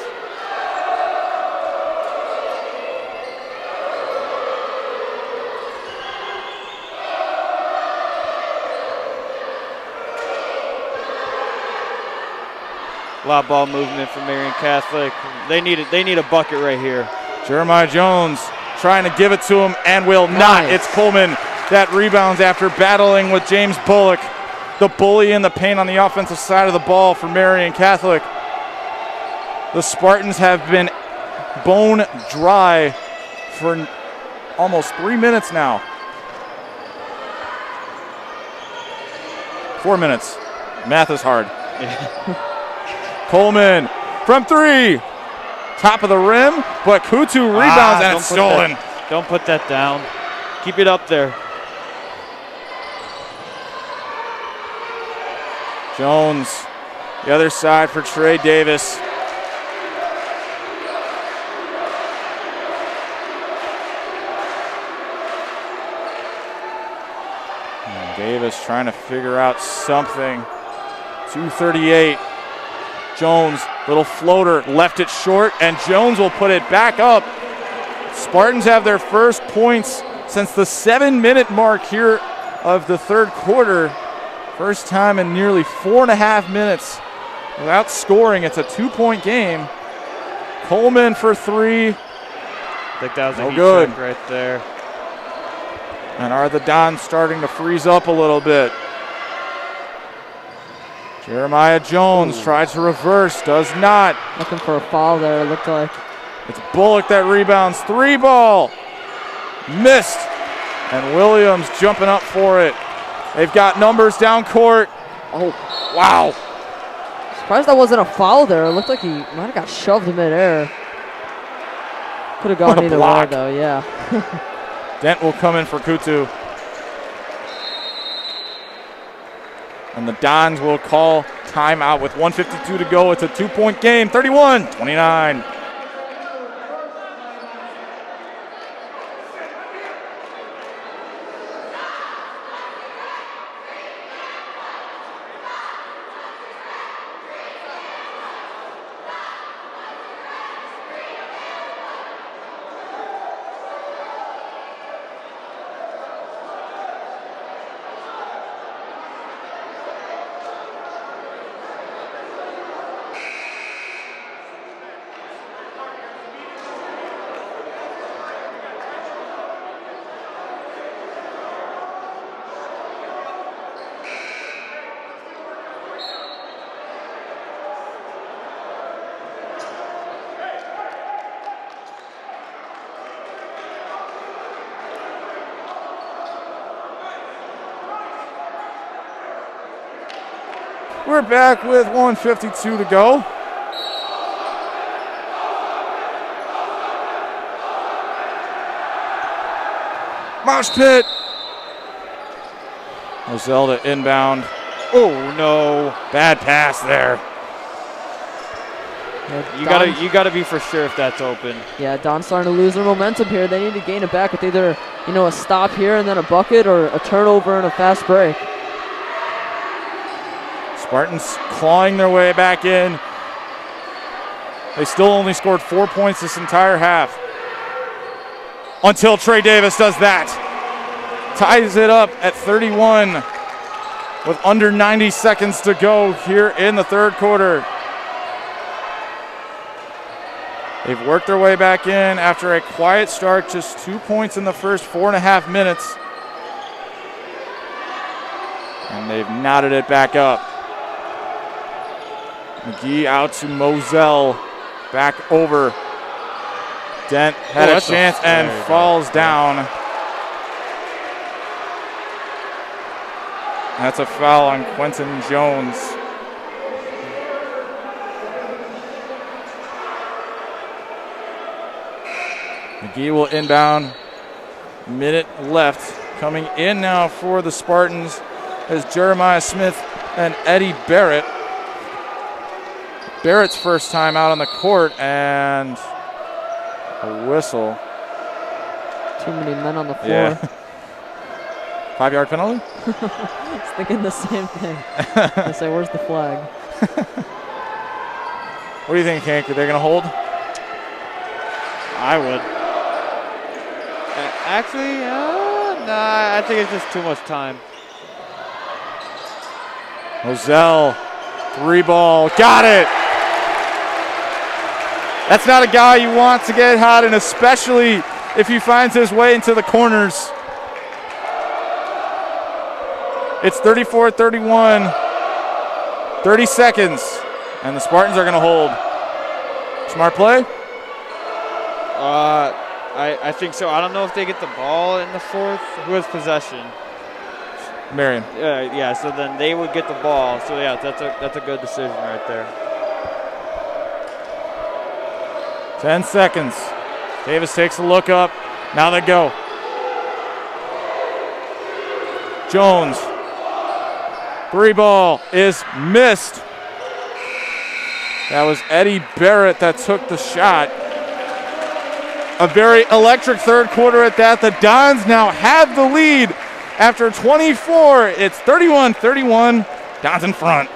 A lot of ball movement from Marian Catholic. They need a bucket right here. Jeremiah Jones trying to give it to him and will not. It's Coleman that rebounds after battling with James Bullock, the bully in the paint on the offensive side of the ball for Marian Catholic. The Spartans have been bone dry for almost 3 minutes now. 4 minutes. Math is hard. Coleman from three. Top of the rim, but Kutu rebounds and it's stolen. Don't put that down. Keep it up there. Jones, the other side for Trey Davis. And Davis trying to figure out something. 2:38. Jones, little floater, left it short, and Jones will put it back up. Spartans have their first points since the 7-minute mark here of the third quarter. First time in nearly 4.5 minutes without scoring. It's a 2-point game. Coleman for three. I think that was a heat good check right there. And are the Dons starting to freeze up a little bit? Jeremiah Jones tries to reverse, does not. Looking for a foul there, it looked like. It's Bullock that rebounds. 3 ball. Missed. And Williams jumping up for it. They've got numbers down court. Oh, wow. Surprised that wasn't a foul there. It looked like he might have got shoved in midair. Could have gone either way, though, yeah. Dent will come in for Kutu. And the Dons will call timeout with 1:52 to go. It's a 2-point game, 31-29. We're back with 1:52 to go. Mosh pit. Moselle to inbound. Oh no! Bad pass there. Yeah, you gotta be for sure if that's open. Yeah, Don's starting to lose their momentum here. They need to gain it back with either, a stop here and then a bucket, or a turnover and a fast break. Spartans clawing their way back in. They still only scored 4 points this entire half. Until Trey Davis does that. Ties it up at 31 with under 90 seconds to go here in the third quarter. They've worked their way back in after a quiet start, just 2 points in the first 4.5 minutes. And they've knotted it back up. McGee out to Moselle. Back over. Dent had a chance and falls down. That's a foul on Quentin Jones. McGee will inbound. Minute left. Coming in now for the Spartans is Jeremiah Smith and Eddie Barrett. Barrett's first time out on the court, and a whistle. Too many men on the floor. Yeah. 5-yard penalty? I was thinking the same thing. I say, where's the flag? What do you think, Hank? Are they going to hold? I would. Actually, nah, I think it's just too much time. Moselle, 3-ball, got it! That's not a guy you want to get hot, and especially if he finds his way into the corners. It's 34-31, 30 seconds, and the Spartans are going to hold. Smart play? I think so. I don't know if they get the ball in the fourth. Who has possession? Marian. Yeah, so then they would get the ball. So, yeah, that's a good decision right there. 10 seconds. Davis takes a look up. Now they go. Jones. 3-ball is missed. That was Eddie Barrett that took the shot. A very electric third quarter at that. The Dons now have the lead after 24. It's 31-31. Dons in front.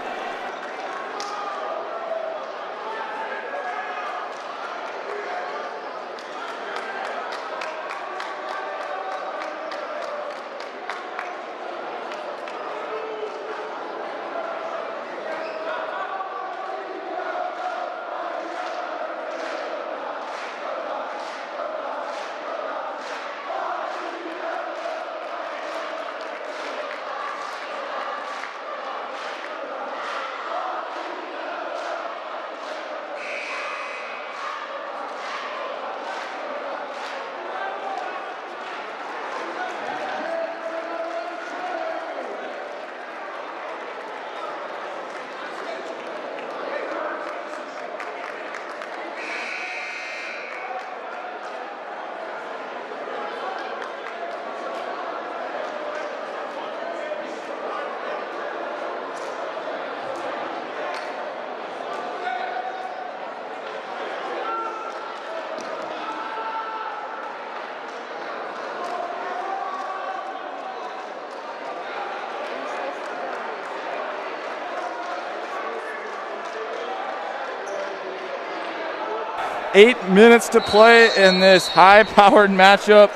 Eight minutes to play in this high-powered matchup.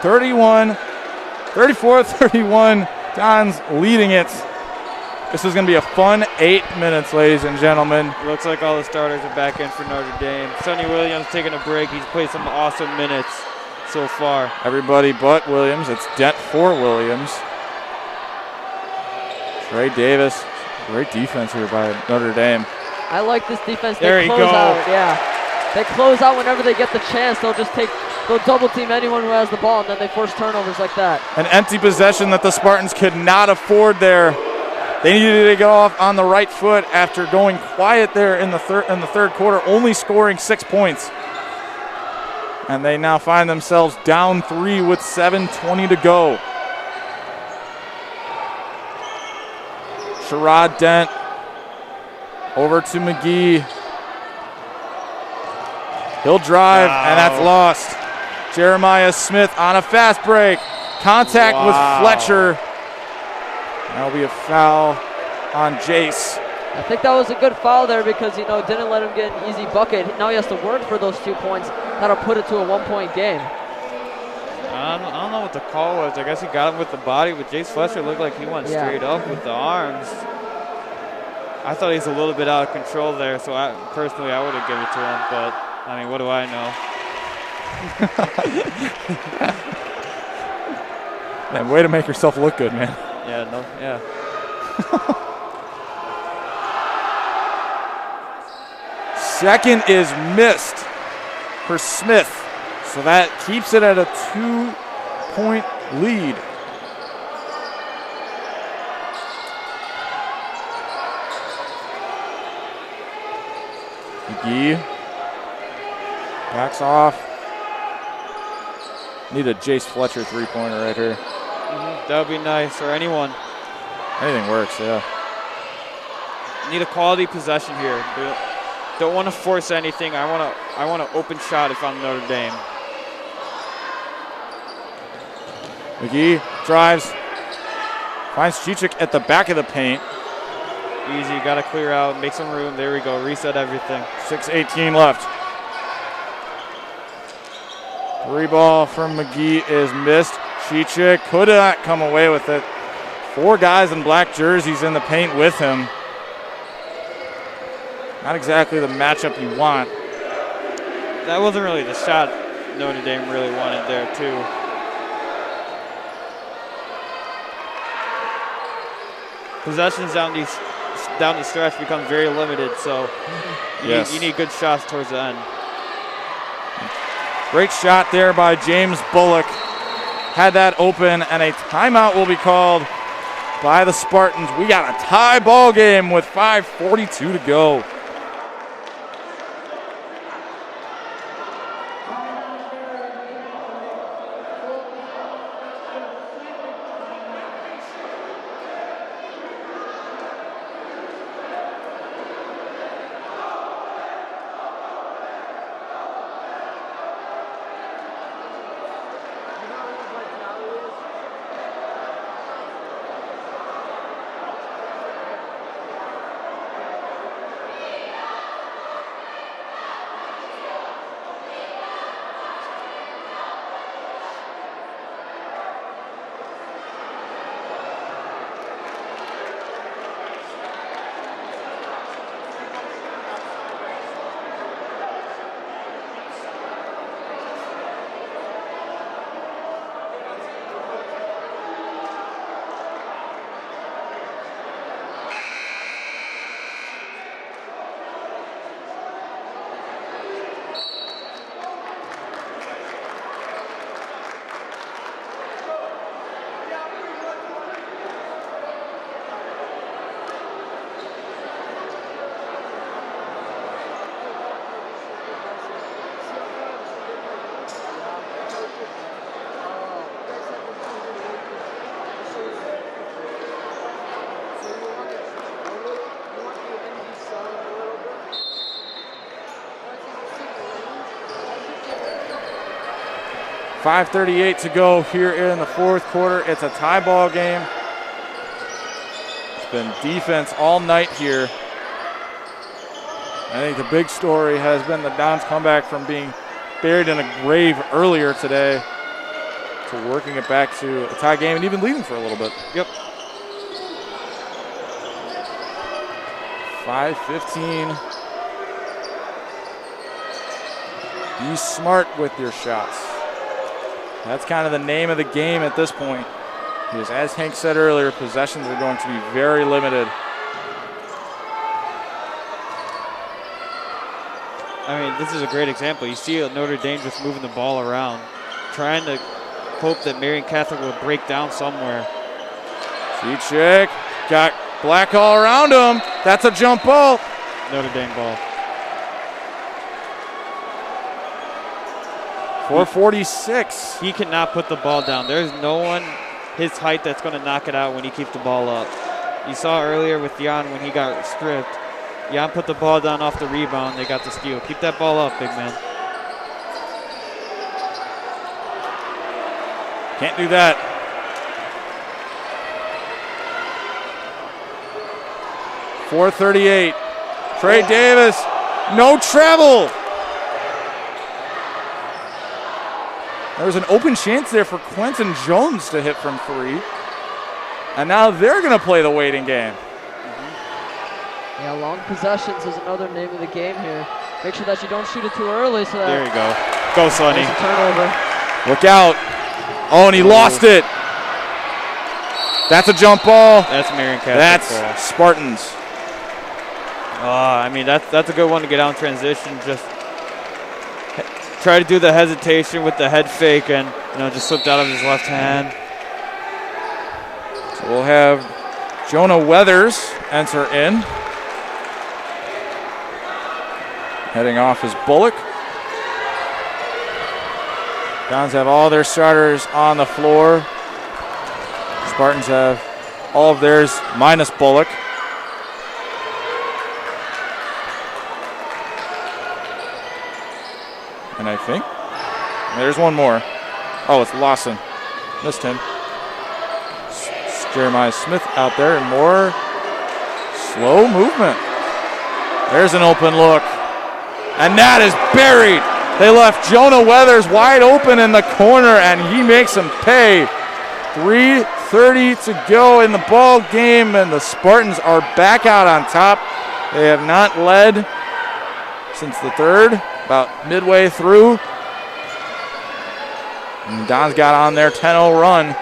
34-31, Dons leading it. This is going to be a fun 8 minutes, ladies and gentlemen. Looks like all the starters are back in for Notre Dame. Sonny Williams taking a break. He's played some awesome minutes so far. Everybody but Williams. It's Dent for Williams. Trey Davis. Great defense here by Notre Dame. I like this defense. There you close go. out. Yeah. They close out whenever they get the chance. They'll double team anyone who has the ball, and then they force turnovers like that. An empty possession that the Spartans could not afford there. They needed to go off on the right foot after going quiet there in the third quarter, only scoring 6 points. And they now find themselves down 3 with 7:20 to go. Sherrod Dent over to McGee. He'll drive, and that's lost. Jeremiah Smith on a fast break. Contact with Fletcher. That'll be a foul on Jace. I think that was a good foul there because, didn't let him get an easy bucket. Now he has to work for those 2 points. That'll put it to a 1-point game. I don't know what the call was. I guess he got him with the body, but Jace Fletcher looked like he went straight up with the arms. I thought he was a little bit out of control there, so I would have given it to him, but I mean, what do I know? Man, way to make yourself look good, man. Yeah. Second is missed for Smith, so that keeps it at a 2-point lead. McGee backs off. Need a Jace Fletcher three-pointer right here. That would be nice, or anyone. Anything works, yeah. Need a quality possession here. Don't want to force anything. I want an open shot if I'm Notre Dame. McGee drives. Finds Chichik at the back of the paint. Easy, got to clear out, make some room. There we go, reset everything. 6:18 left. Three ball from McGee is missed. Chichik could not come away with it. 4 guys in black jerseys in the paint with him. Not exactly the matchup you want. That wasn't really the shot Notre Dame really wanted there, too. Possessions down the stretch become very limited, so you need good shots towards the end. Great shot there by James Bullock. Had that open, and a timeout will be called by the Spartans. We got a tie ball game with 5:42 to go. .538 to go here in the fourth quarter. It's a tie ball game. It's been defense all night here. I think the big story has been the Dons comeback from being buried in a grave earlier today to working it back to a tie game and even leading for a little bit. Yep. 5:15. Be smart with your shots. That's kind of the name of the game at this point. Because as Hank said earlier, possessions are going to be very limited. I mean, this is a great example. You see Notre Dame just moving the ball around, trying to hope that Marian Catholic will break down somewhere. Chichik got black all around him. That's a jump ball. Notre Dame ball. 4:46. He cannot put the ball down. There's no one his height that's going to knock it out when he keeps the ball up. You saw earlier with Jan when he got stripped. Jan put the ball down off the rebound. They got the steal. Keep that ball up, big man. Can't do that. .438. Trey Davis. No travel. There was an open chance there for Quentin Jones to hit from 3. And now they're going to play the waiting game. Yeah, long possessions is another name of the game here. Make sure that you don't shoot it too early so that there you go. Go, Sonny. there's a turnover. Look out. Oh, and he lost it. That's a jump ball. That's Marian Catholic That's ball. Spartans. I mean, that's a good one to get out in transition. Just try to do the hesitation with the head fake and just slipped out of his left hand. So we'll have Jonah Weathers enter in. Heading off is Bullock. Dons have all their starters on the floor. Spartans have all of theirs minus Bullock. And I think there's one more. Oh, it's Lawson. Missed him. It's Jeremiah Smith out there, and more slow movement. There's an open look. And that is buried. They left Jonah Weathers wide open in the corner, and he makes him pay. 3:30 to go in the ball game, and the Spartans are back out on top. They have not led since the third, about midway through. And Don's got on their 10-0 run.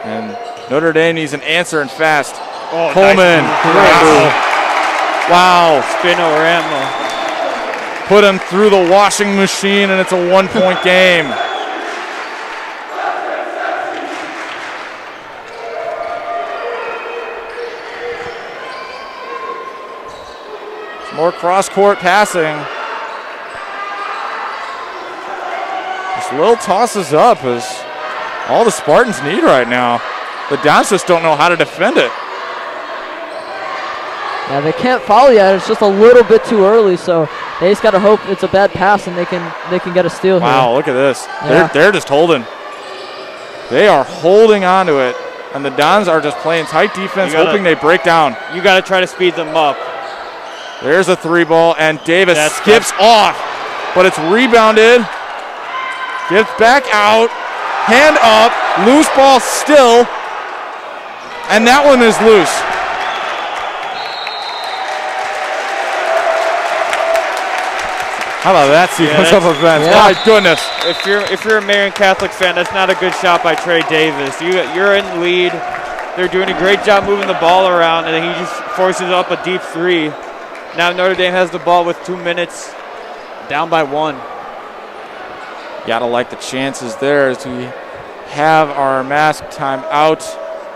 And Notre Dame needs an answer and fast. Oh, Coleman. Nice. Wow. Spinorama. Put him through the washing machine, and it's a 1-point game. Some more cross-court passing. This little tosses up is all the Spartans need right now. The Dons just don't know how to defend it. Yeah, they can't foul yet. It's just a little bit too early, so they just got to hope it's a bad pass and they can get a steal here. Wow, look at this. Yeah. They're just holding. They are holding on to it, and the Dons are just playing tight defense, hoping they break down. You got to try to speed them up. There's a 3-ball, and Davis skips off, but it's rebounded. Gets back out, hand up, loose ball still, and that one is loose. How about that sequence of events? Yeah. My goodness. If you're a Marian Catholic fan, that's not a good shot by Trey Davis. You're in the lead. They're doing a great job moving the ball around, and then he just forces up a deep three. Now Notre Dame has the ball with 2 minutes, down by 1. Gotta like the chances there as we have our mask timeout,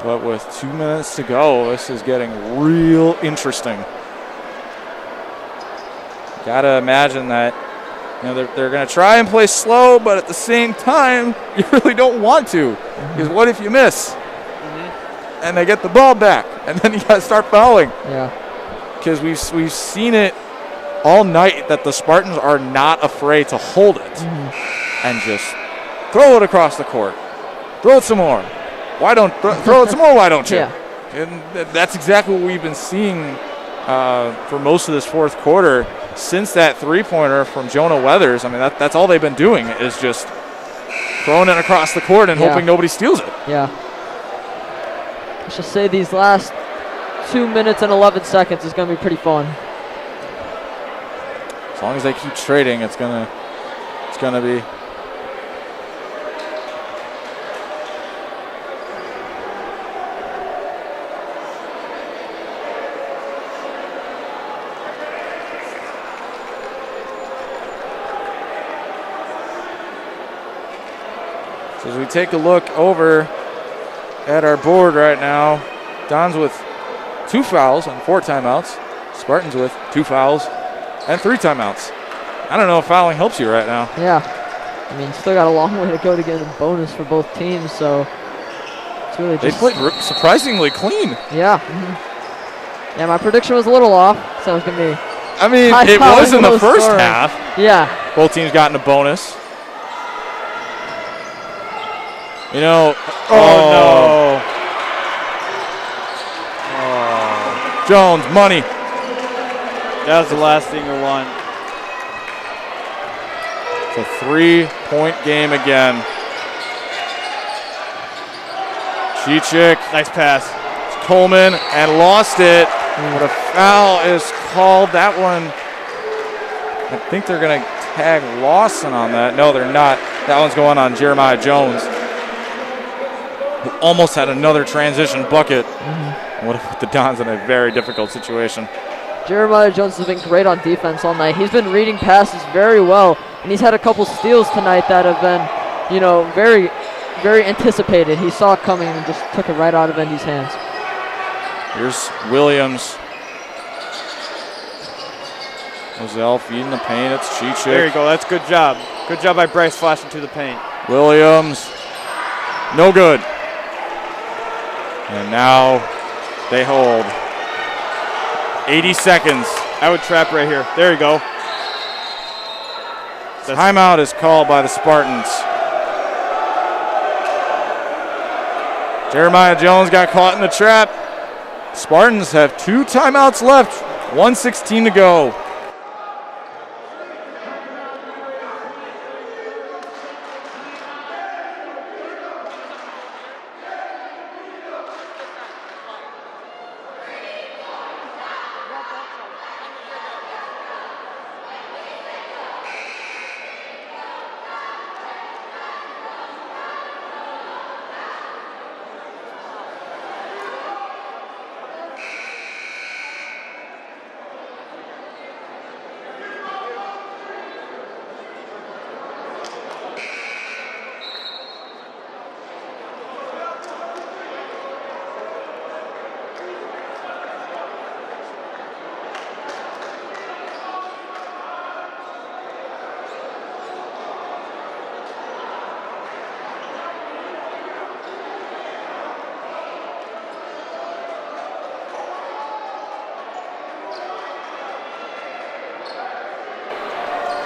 but with 2 minutes to go, this is getting real interesting. Gotta imagine that they're gonna try and play slow, but at the same time, you really don't want to, because what if you miss? And they get the ball back, and then you gotta start fouling. Yeah. Because we've seen it all night that the Spartans are not afraid to hold it and just throw it across the court. Throw it some more. Why don't throw it some more? Why don't you? Yeah. And that's exactly what we've been seeing for most of this fourth quarter since that three-pointer from Jonah Weathers. I mean, that's all they've been doing is just throwing it across the court and hoping nobody steals it. Yeah. I should say these last 2 minutes and 11 seconds is going to be pretty fun. As long as they keep trading, it's gonna be. So as we take a look over at our board right now, Don's with 2 fouls and 4 timeouts. Spartans with 2 fouls and 3 timeouts. I don't know if fouling helps you right now. Yeah. I mean, still got a long way to go to get a bonus for both teams, so it's really They just... played surprisingly clean. Yeah. Yeah, my prediction was a little off, so it's going to be... I mean, it was in the first half. Yeah. Both teams gotten a bonus. You know... Oh, no. Jones, money. That was the last thing we want. It's a 3-point game again. Cheechik. Nice pass. Coleman and lost it. But a foul is called. That one, I think they're going to tag Lawson on that. No, they're not. That one's going on Jeremiah Jones, who almost had another transition bucket. Would have put the Dons in a very difficult situation. Jeremiah Jones has been great on defense all night. He's been reading passes very well, and he's had a couple steals tonight that have been, very, very anticipated. He saw it coming and just took it right out of Endy's hands. Here's Williams. Moselle feeding the paint. It's Cheech. There you go. That's good job. Good job by Bryce flashing to the paint. Williams. No good. And now they hold. 80 seconds. I would trap right here. There you go. Timeout is called by the Spartans. Jeremiah Jones got caught in the trap. Spartans have 2 timeouts left. 1:16 to go.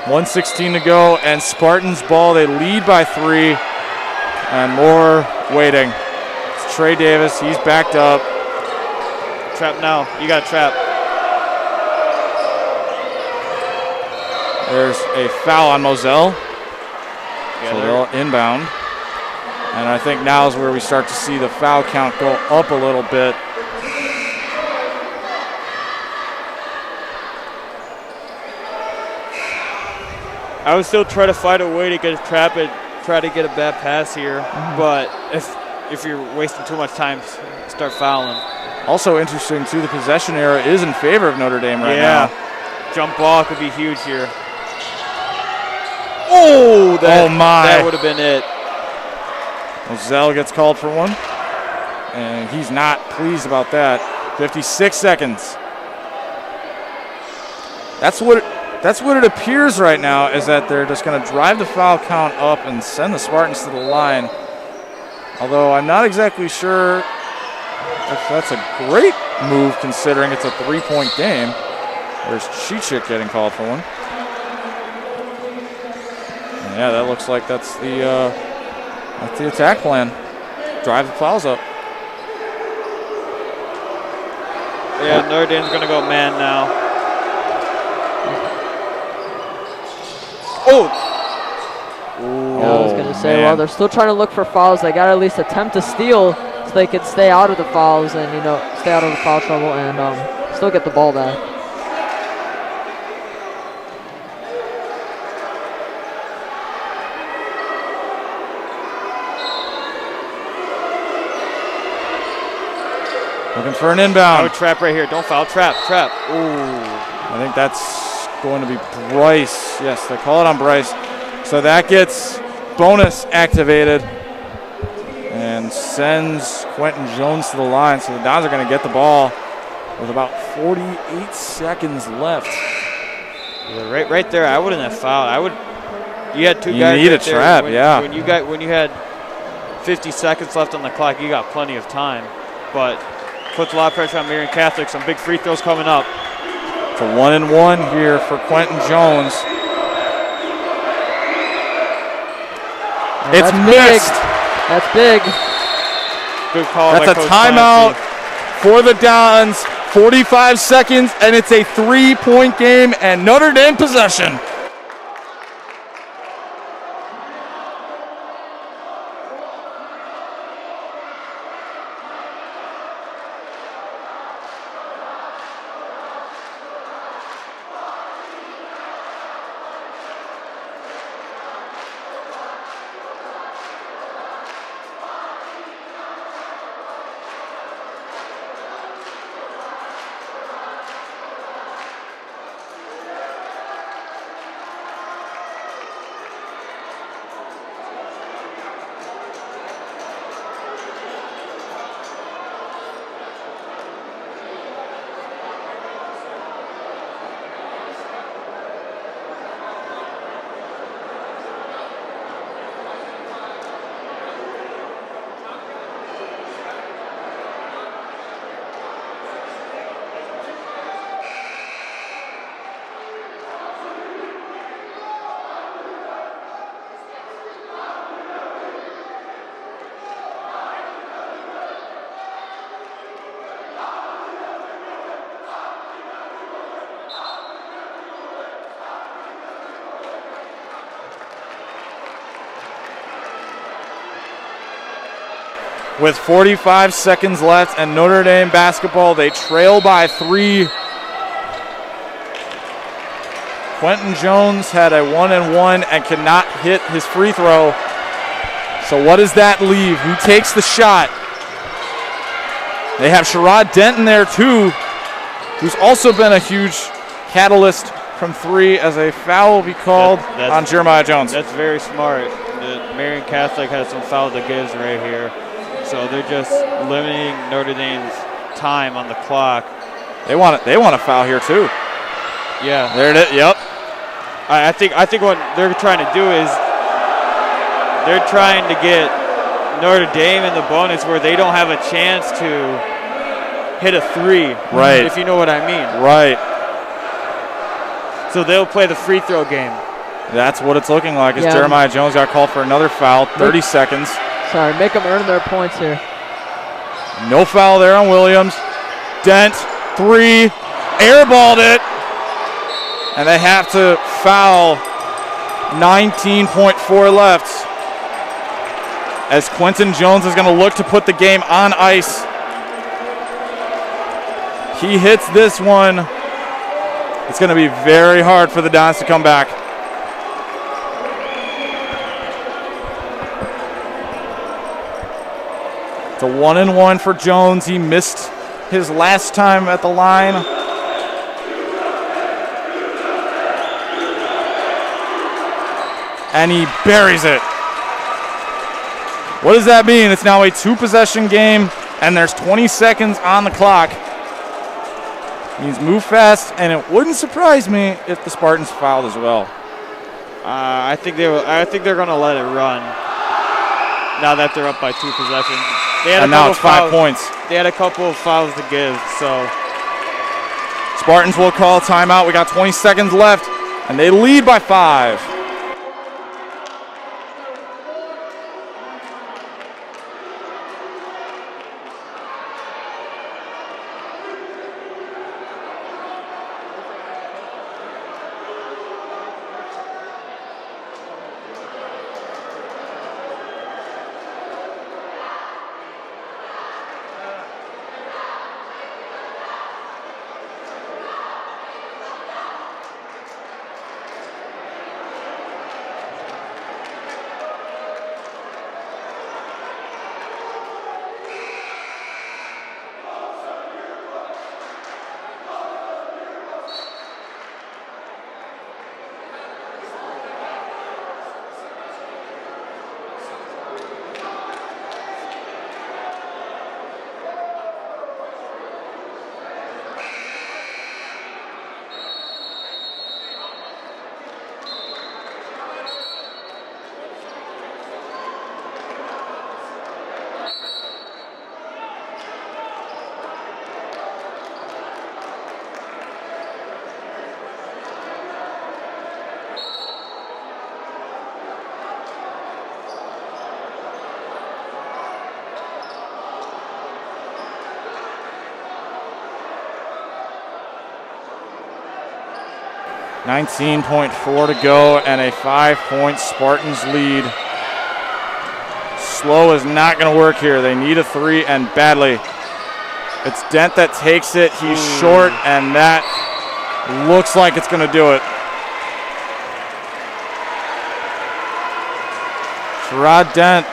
.116 to go, and Spartans ball. They lead by 3, and more waiting. It's Trey Davis. He's backed up. Trap now. You got to trap. There's a foul on Moselle. So they'll inbound. And I think now is where we start to see the foul count go up a little bit. I would still try to find a way to get a trap and try to get a bad pass here. But if you're wasting too much time, start fouling. Also interesting, too, the possession era is in favor of Notre Dame right now. Jump ball could be huge here. Oh, that would have been it. Moselle gets called for one, and he's not pleased about that. 56 seconds. That's what it appears right now, is that they're just going to drive the foul count up and send the Spartans to the line. Although I'm not exactly sure if that's a great move, considering it's a 3-point game. There's Cheechik getting called for one. And yeah, that looks like that's the attack plan. Drive the fouls up. Yeah, Notre Dame's going to go man now. Oh! Yeah, I was going to say, well, they're still trying to look for fouls. They got to at least attempt to steal so they could stay out of the fouls and, stay out of the foul trouble and still get the ball back. Looking for an inbound. I would trap right here. Don't foul. Trap. Ooh. I think that's going to be Bryce. Yes, they call it on Bryce. So that gets bonus activated and sends Quentin Jones to the line. So the Dons are going to get the ball with about 48 seconds left. Yeah, right there. I wouldn't have fouled. You had 2 guys. You need a trap, yeah. When you had 50 seconds left on the clock, you got plenty of time. But puts a lot of pressure on Marian Catholic. Some big free throws coming up. It's a 1-and-1 here for Quentin Jones. It's missed. That's big. Good call. That's a timeout for the Dons. 45 seconds, and it's a 3-point game, and Notre Dame possession. with 45 seconds left, and Notre Dame basketball, they trail by 3. Quentin Jones had a 1-and-1 and cannot hit his free throw. So what does that leave? Who takes the shot? They have Sherrod Denton there too, who's also been a huge catalyst from 3, as a foul will be called on Jeremiah Jones. That's very smart. Marian Catholic has some foul to give right here. So they're just limiting Notre Dame's time on the clock. They want a foul here too. Yeah. There it is. Yep. I think what they're trying to do is they're trying to get Notre Dame in the bonus where they don't have a chance to hit a 3. Right. If you know what I mean. Right. So they'll play the free throw game. That's what it's looking like, as Yeah. Jeremiah Jones got called for another foul. 30 seconds. Sorry, make them earn their points here. No foul there on Williams. Dent, 3, airballed it. And they have to foul. 19.4 left. As Quentin Jones is going to look to put the game on ice. He hits this one. It's going to be very hard for the Dons to come back. It's a 1-and-1 for Jones. He missed his last time at the line. And he buries it. What does that mean? It's now a 2-possession game, and there's 20 seconds on the clock. Means move fast, and it wouldn't surprise me if the Spartans fouled as well. I think they're going to let it run now that they're up by 2 possessions. And now it's 5 points. They had a couple of fouls to give, so. Spartans will call timeout. We got 20 seconds left, and they lead by 5. .4 to go and a 5-point Spartans lead. Slow is not going to work here. They need a 3 and badly. It's Dent that takes it. He's short, and that looks like it's going to do it. Sherrod Dent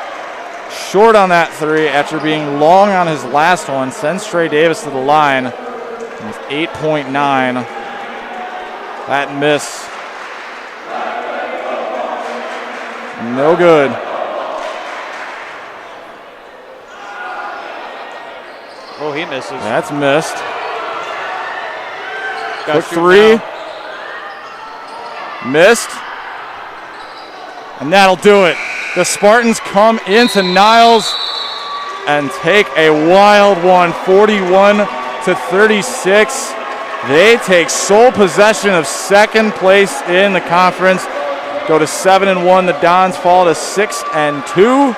short on that 3 after being long on his last one. Sends Trey Davis to the line with 8.9. That miss. No good. Oh, he misses. That's missed. Got Quick 3. Missed. And that'll do it. The Spartans come into Niles and take a wild one, 41-36. They take sole possession of second place in the conference. Go to 7-1. The Dons fall to 6-2.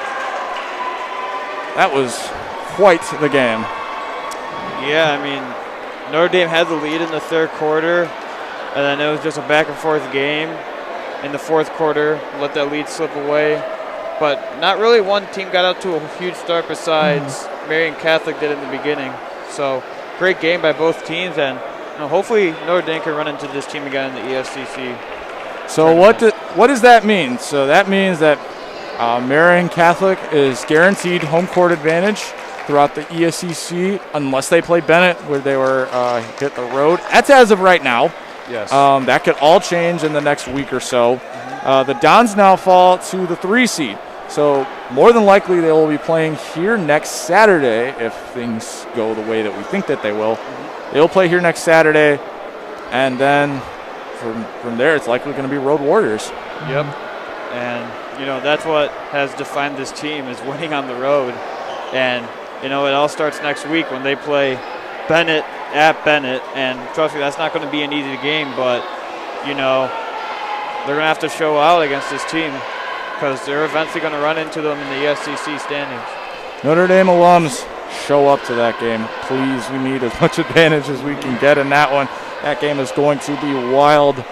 That was quite the game. Yeah, I mean, Notre Dame had the lead in the third quarter, and then it was just a back and forth game. In the fourth quarter, let that lead slip away. but not really one team got out to a huge start besides Marian Catholic did in the beginning. So great game by both teams, and hopefully Notre Dame can run into this team again in the ESCC. So what does that mean? So that means that Marian Catholic is guaranteed home court advantage throughout the ESCC unless they play Bennett, where they were hit the road. That's as of right now. Yes. That could all change in the next week or so. The Dons now fall to the 3 seed. So more than likely they will be playing here next Saturday if things go the way that we think that they will. They'll play here next Saturday, and then from there it's likely going to be Road Warriors. Yep. And, that's what has defined this team is winning on the road. And, it all starts next week when they play Bennett at Bennett. And trust me, that's not going to be an easy game, but, they're going to have to show out against this team because they're eventually going to run into them in the SEC standings. Notre Dame alums, show up to that game. Please, we need as much advantage as we can get in that one. That game is going to be wild.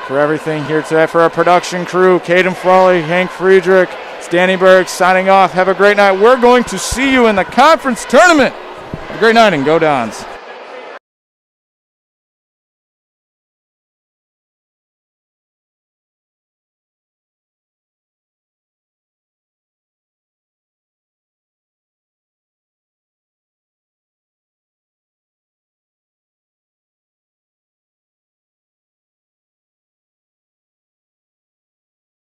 For everything here today, for our production crew, Caden Frawley, Hank Friedrich, it's Danny Berg signing off. Have a great night. We're going to see you in the conference tournament. Have a great night and go Dons.